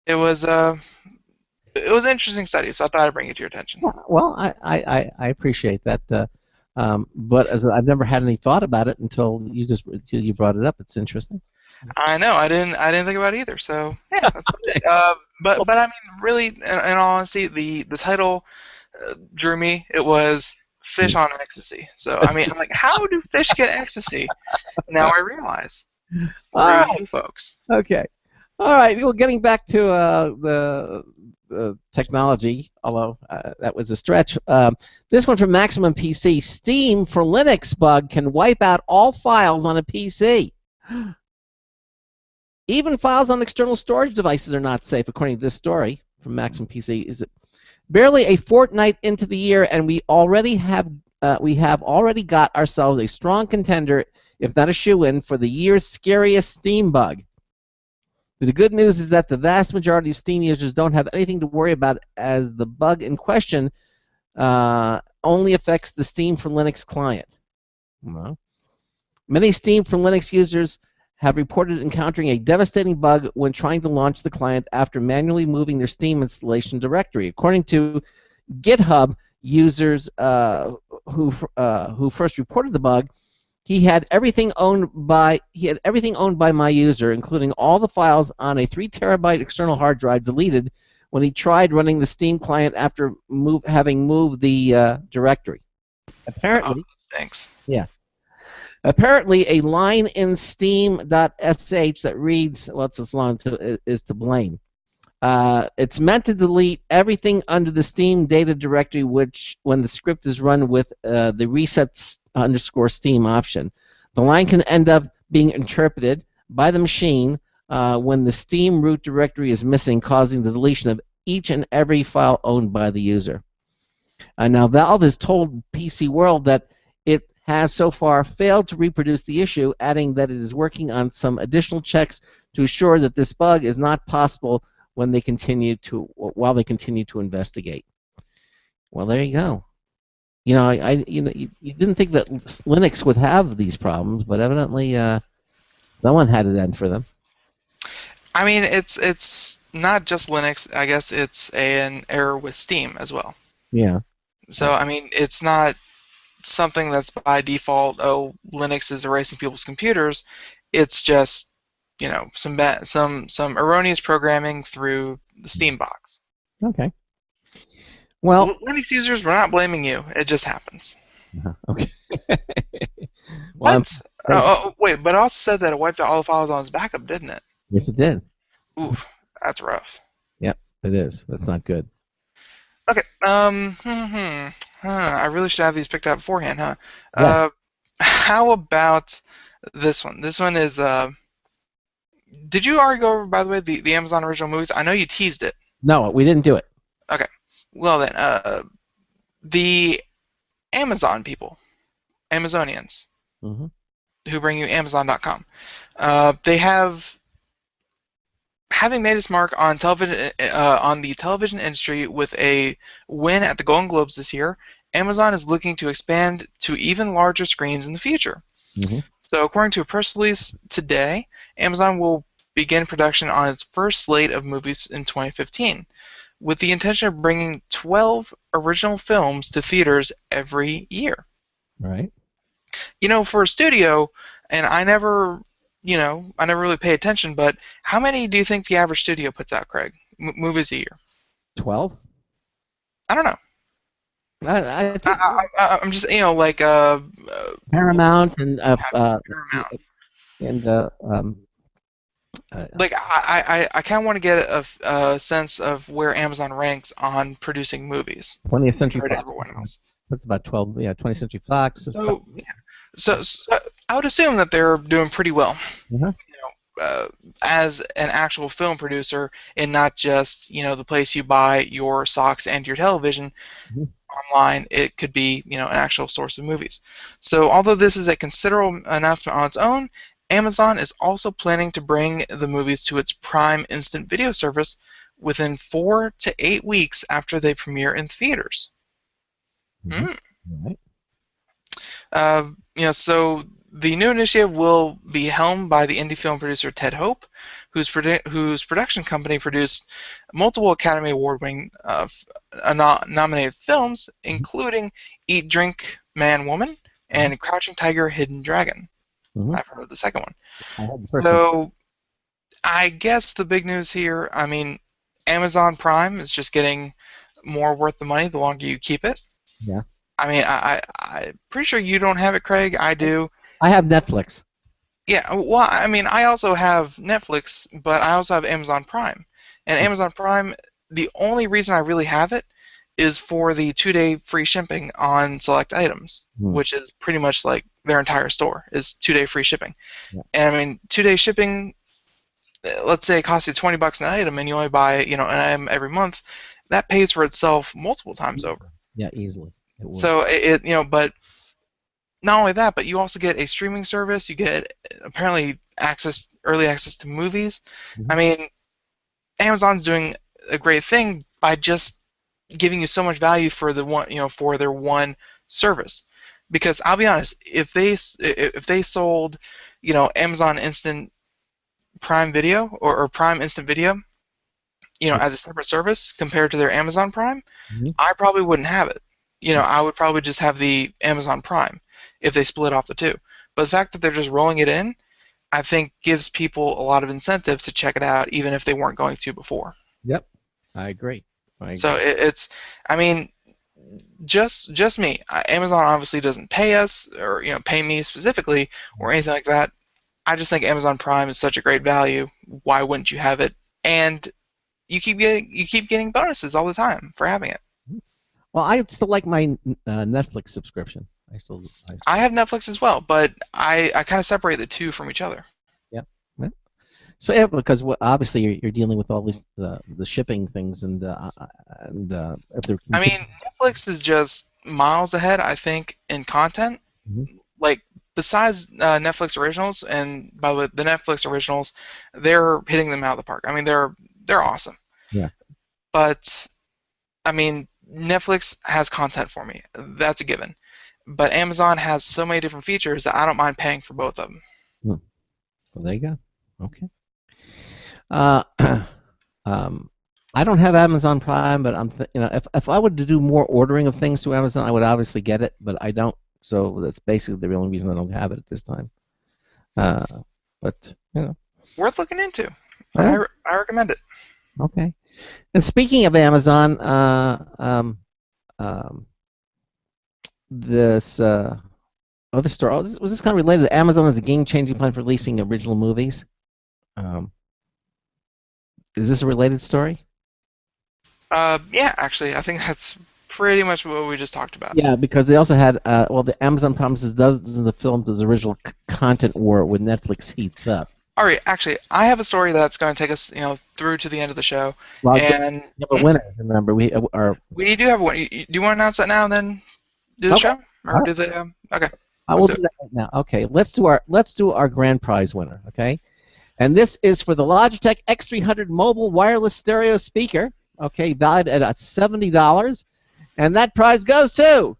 It was an interesting study, so I thought I'd bring it to your attention. Yeah, well, I appreciate that. But as I've never had any thought about it until you brought it up. It's interesting. I know. I didn't think about it either. So yeah, that's it. But I mean, really, in all honesty, the title drew me. It was Fish on Ecstasy. So I mean, I'm like, how do fish get ecstasy? Now I realize. All right, you folks. Okay. All right. Well, getting back to the technology, although that was a stretch. This one from Maximum PC: Steam for Linux bug can wipe out all files on a PC. Even files on external storage devices are not safe, according to this story from Maximum PC. Is it barely a fortnight into the year, and we have already got ourselves a strong contender, if not a shoe-in, for the year's scariest Steam bug. The good news is that the vast majority of Steam users don't have anything to worry about, as the bug in question only affects the Steam for Linux client. Well, many Steam for Linux users have reported encountering a devastating bug when trying to launch the client after manually moving their Steam installation directory. According to GitHub users who first reported the bug, he had everything owned by my user, including all the files on a 3 terabyte external hard drive, deleted when he tried running the Steam client after having moved the directory. Apparently, thanks. Yeah. Apparently, a line in Steam.sh that reads, well, it's this long, is to blame. It's meant to delete everything under the Steam data directory, which, when the script is run with the reset_Steam option, the line can end up being interpreted by the machine when the Steam root directory is missing, causing the deletion of each and every file owned by the user. Now, Valve has told PC World that it has so far failed to reproduce the issue, adding that it is working on some additional checks to assure that this bug is not possible while they continue to investigate. Well, there you go. You didn't think that Linux would have these problems, but evidently someone had it in for them. I mean, it's not just Linux. I guess it's an error with Steam as well. Yeah. So I mean, it's not something that's by default. Oh, Linux is erasing people's computers. It's just some erroneous programming through the Steam box. Okay. Well, Linux users, we're not blaming you. It just happens. Okay. What? Wait, but it also said that it wiped out all the files on its backup, didn't it? Yes, it did. Oof, that's rough. Yep, it is. That's not good. Okay. I really should have these picked out beforehand, huh? Yes. How about this one? This one is. Did you already go over, by the way, the Amazon original movies? I know you teased it. No, we didn't do it. Okay. Well then, the Amazon people, Amazonians, who bring you Amazon.com, they have, having made its mark on television, on the television industry with a win at the Golden Globes this year, Amazon is looking to expand to even larger screens in the future. So, according to a press release today, Amazon will begin production on its first slate of movies in 2015, with the intention of bringing 12 original films to theaters every year. Right. You know, for a studio, and I never really pay attention, but how many do you think the average studio puts out, Craig? Movies a year? 12? I don't know. I'm just, like Paramount and Paramount. And like I kind of want to get a sense of where Amazon ranks on producing movies. 20th Century compared to Fox. everyone else. That's about 12. Yeah, 20th Century Fox. So, so I would assume that they're doing pretty well. As an actual film producer, and not just the place you buy your socks and your television online. It could be an actual source of movies. So although this is a considerable announcement on its own, Amazon is also planning to bring the movies to its Prime Instant Video service within 4 to 8 weeks after they premiere in theaters. Right. So the new initiative will be helmed by the indie film producer Ted Hope, whose production company produced multiple Academy Award-winning nominated films, including Eat, Drink, Man, Woman, and Crouching Tiger, Hidden Dragon. I've heard of the second one. So I guess the big news here, I mean, Amazon Prime is just getting more worth the money the longer you keep it. Yeah. I mean, I'm pretty sure you don't have it, Craig. I do. I have Netflix. Yeah, well, I mean, I also have Netflix, but I also have Amazon Prime. And Amazon Prime, the only reason I really have it is for the 2-day free shipping on select items, which is pretty much like their entire store is 2-day free shipping. Yeah. And I mean, 2-day shipping, let's say it costs you $20 an item, and you only buy an item every month, that pays for itself multiple times over. Yeah, easily. So but not only that, but you also get a streaming service. You get apparently early access to movies. I mean, Amazon's doing a great thing by just giving you so much value for the one, for their one service. Because I'll be honest, if they sold, Amazon Instant Prime Video or Prime Instant Video, as a separate service compared to their Amazon Prime, I probably wouldn't have it. I would probably just have the Amazon Prime if they split off the two. But the fact that they're just rolling it in, I think gives people a lot of incentive to check it out, even if they weren't going to before. Yep, I agree. So it's, I mean, just me. Amazon obviously doesn't pay us or pay me specifically or anything like that. I just think Amazon Prime is such a great value. Why wouldn't you have it? And you keep getting bonuses all the time for having it. Well, I still like my Netflix subscription. I have Netflix as well, but I kind of separate the two from each other. Yep. So yeah, because obviously you're dealing with all these the shipping things and if they're. I mean, Netflix is just miles ahead, I think, in content. Like besides Netflix originals, and by the way, the Netflix originals, they're hitting them out of the park. I mean, they're awesome. Yeah. But I mean, Netflix has content for me. That's a given. But Amazon has so many different features that I don't mind paying for both of them. Well, there you go. Okay. I don't have Amazon Prime, but if I were to do more ordering of things through Amazon, I would obviously get it, but I don't. So that's basically the only reason I don't have it at this time. But Worth looking into. Well, I recommend it. okay. And speaking of Amazon, this other story. Was this kind of related to Amazon as a game-changing plan for releasing original movies? Is this a related story? Yeah, actually, I think that's pretty much what we just talked about. Yeah, because they also had the Amazon promises dozens of films as original content war when Netflix heats up. All right, actually, I have a story that's going to take us, through to the end of the show. Well, and we have a winner. Remember, we do have one. Do you want to announce that now, and then do the show, or do the? Okay. I will do that right now. Okay, let's do our grand prize winner. Okay, and this is for the Logitech X300 mobile wireless stereo speaker. Okay, valued at $70, and that prize goes to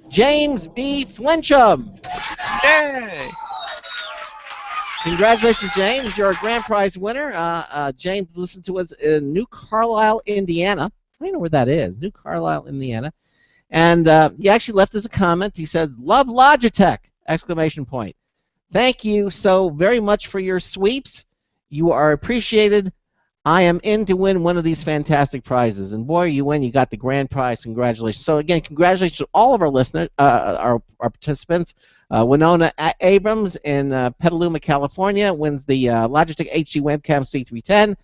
James B. Flincham. Yay! Congratulations, James. You're a grand prize winner. James listened to us in New Carlisle, Indiana. I don't know where that is. New Carlisle, Indiana. And he actually left us a comment. He said, "Love Logitech!" Exclamation point. Thank you so very much for your sweeps. You are appreciated. I am in to win one of these fantastic prizes. And boy, you win. You got the grand prize. Congratulations. So again, congratulations to all of our listeners, our participants. Winona Abrams in Petaluma, California wins the Logitech HD Webcam C310.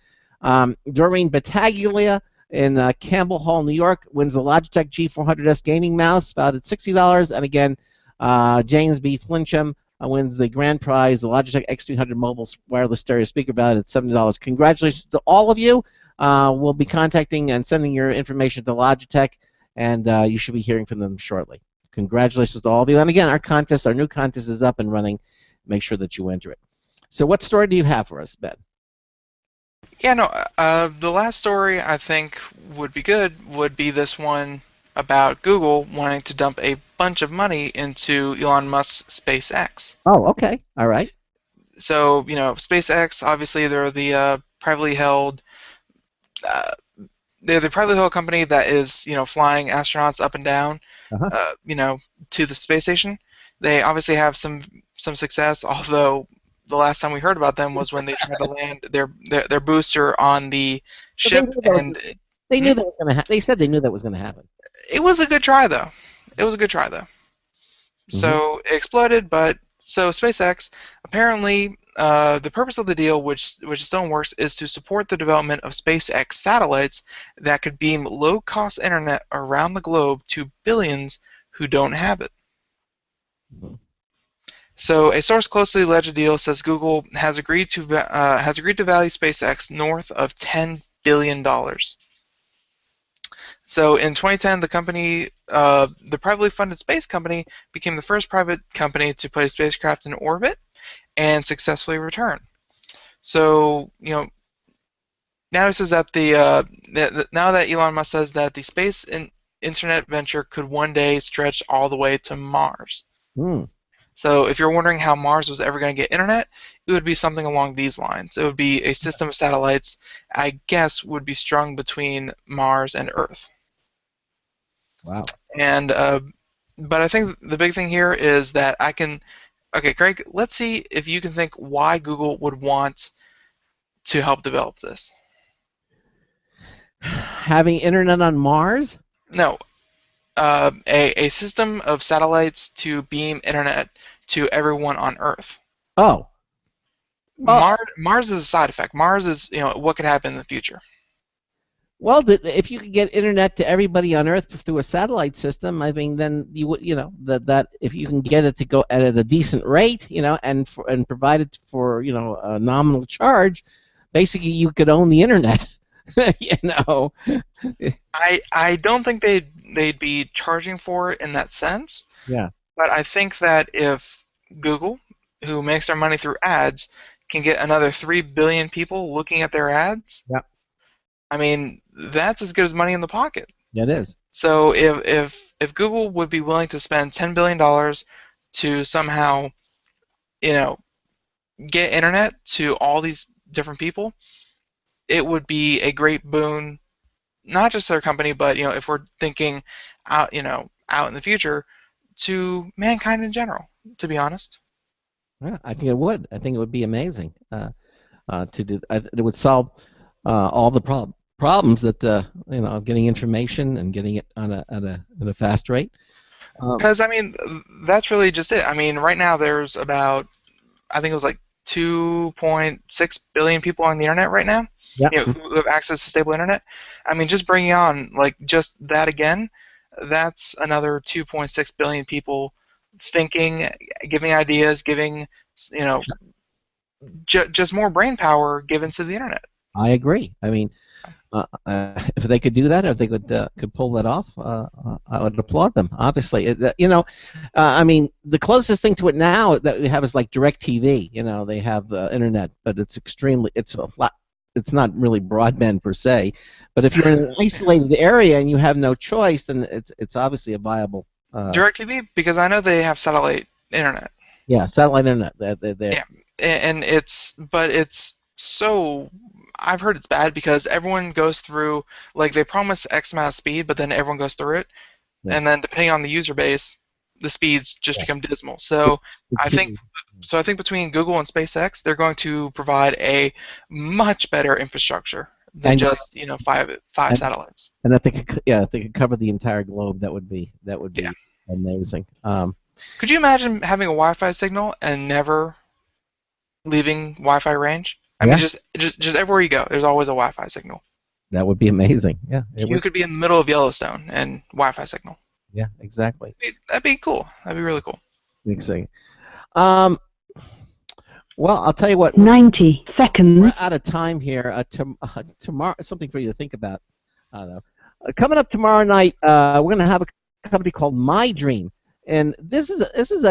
Doreen Battaglia in Campbell Hall, New York wins the Logitech G400S gaming mouse, valued at $60. And again, James B. Flincham wins the grand prize, the Logitech X300 mobile wireless stereo speaker, valued at $70. Congratulations to all of you. We'll be contacting and sending your information to Logitech, and you should be hearing from them shortly. Congratulations to all of you. And again, our new contest is up and running. Make sure that you enter it. So what story do you have for us, Ben? Yeah, no, the last story I think would be good would be this one about Google wanting to dump a bunch of money into Elon Musk's SpaceX. Oh, okay. All right. So, SpaceX, obviously they're the privately held company that is, flying astronauts up and down, to the space station. They obviously have some success, although the last time we heard about them was when they tried to land their booster on the ship, they knew that was going to happen. They said they knew that was going to happen. It was a good try, though. So it exploded, but so SpaceX apparently the purpose of the deal, which still in works, is to support the development of SpaceX satellites that could beam low-cost internet around the globe to billions who don't have it. So a source closely to the alleged deal says Google has agreed to value SpaceX north of $10 billion. So in 2010, the company, the privately funded space company, became the first private company to put a spacecraft in orbit and successfully return. So now he says that now that Elon Musk says that the space internet venture could one day stretch all the way to Mars. So if you're wondering how Mars was ever going to get internet, it would be something along these lines. It would be a system of satellites, I guess, would be strung between Mars and Earth. Wow. And but I think the big thing here is that okay, Craig, let's see if you can think why Google would want to help develop this. Having internet on Mars? No. A system of satellites to beam internet to everyone on Earth. Oh. Mars is a side effect. Mars is, what could happen in the future. Well, if you could get internet to everybody on Earth through a satellite system, I mean, then you would, that if you can get it to go at a decent rate, and provide it for, a nominal charge, basically you could own the internet. I don't think they'd be charging for it in that sense. Yeah. But I think that if Google, who makes their money through ads, can get another 3 billion people looking at their ads, yeah, I mean, that's as good as money in the pocket. It is. So if Google would be willing to spend $10 billion to somehow, get internet to all these different people, it would be a great boon, not just their company, but if we're thinking out out in the future, to mankind in general. To be honest. Yeah, I think it would. I think it would be amazing to do. It would solve all the problems that getting information and getting it at a fast rate. Because I mean, that's really just it. I mean, right now there's about, I think it was like 2.6 billion people on the internet right now. Yeah. Who have access to stable internet. I mean, just bringing on like just that again, that's another 2.6 billion people thinking, giving ideas, giving just more brain power given to the internet. I agree. I mean, if they could do that, if they could pull that off, I would applaud them. Obviously, I mean, the closest thing to it now that we have is like DirecTV. They have internet, but it's it's not really broadband per se. But if you're in an isolated area and you have no choice, then it's obviously a viable. DirecTV, because I know they have satellite internet. Yeah, satellite internet. Yeah, and it's so. I've heard it's bad because everyone goes through, like, they promise X amount of speed, but then everyone goes through it, and then depending on the user base, the speeds just become dismal. So I think between Google and SpaceX, they're going to provide a much better infrastructure than just five satellites. And if they could cover the entire globe, that would be amazing. Could you imagine having a Wi-Fi signal and never leaving Wi-Fi range? I mean, just everywhere you go, there's always a Wi-Fi signal. That would be amazing. Yeah. You could be in the middle of Yellowstone and Wi-Fi signal. Yeah, exactly. That'd be cool. That'd be really cool. Exciting. Well, I'll tell you what. 90 seconds. We're out of time here. Tomorrow, something for you to think about. Coming up tomorrow night, we're going to have a company called MyDream. And this is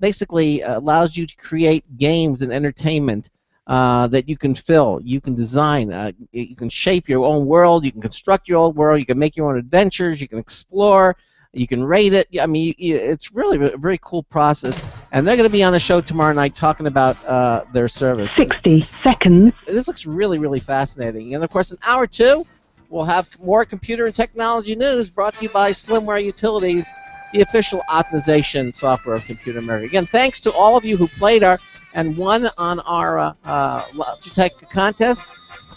basically allows you to create games and entertainment that you can fill, you can design, you can shape your own world, you can construct your own world, you can make your own adventures, you can explore, you can rate it. I mean, it's really a very cool process. And they're going to be on the show tomorrow night talking about their service. 60 seconds. This looks really, really fascinating. And of course, in hour 2, we'll have more computer and technology news brought to you by Slimware Utilities, the official optimization software of Computer America. Again, thanks to all of you who played and won on our Logitech contest.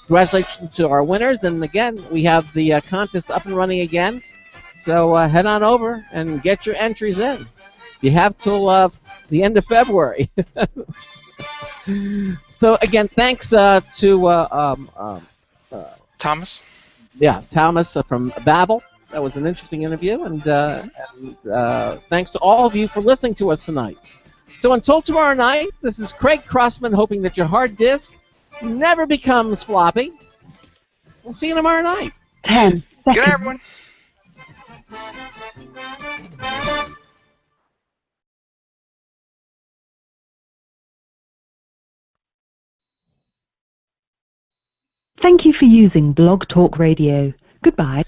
Congratulations to our winners. And again, we have the contest up and running again. So head on over and get your entries in. You have till the end of February. So again, thanks to Thomas. Yeah, Thomas from Babbel. That was an interesting interview, and thanks to all of you for listening to us tonight. So until tomorrow night, this is Craig Crossman hoping that your hard disk never becomes floppy. We'll see you tomorrow night. 10 seconds. Good night, everyone. Thank you for using Blog Talk Radio. Goodbye.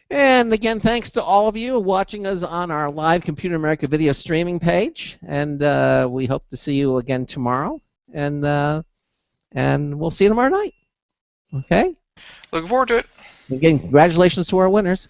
And again, thanks to all of you watching us on our live Computer America video streaming page. And we hope to see you again tomorrow. And we'll see you tomorrow night. Okay? Looking forward to it. Again, congratulations to our winners.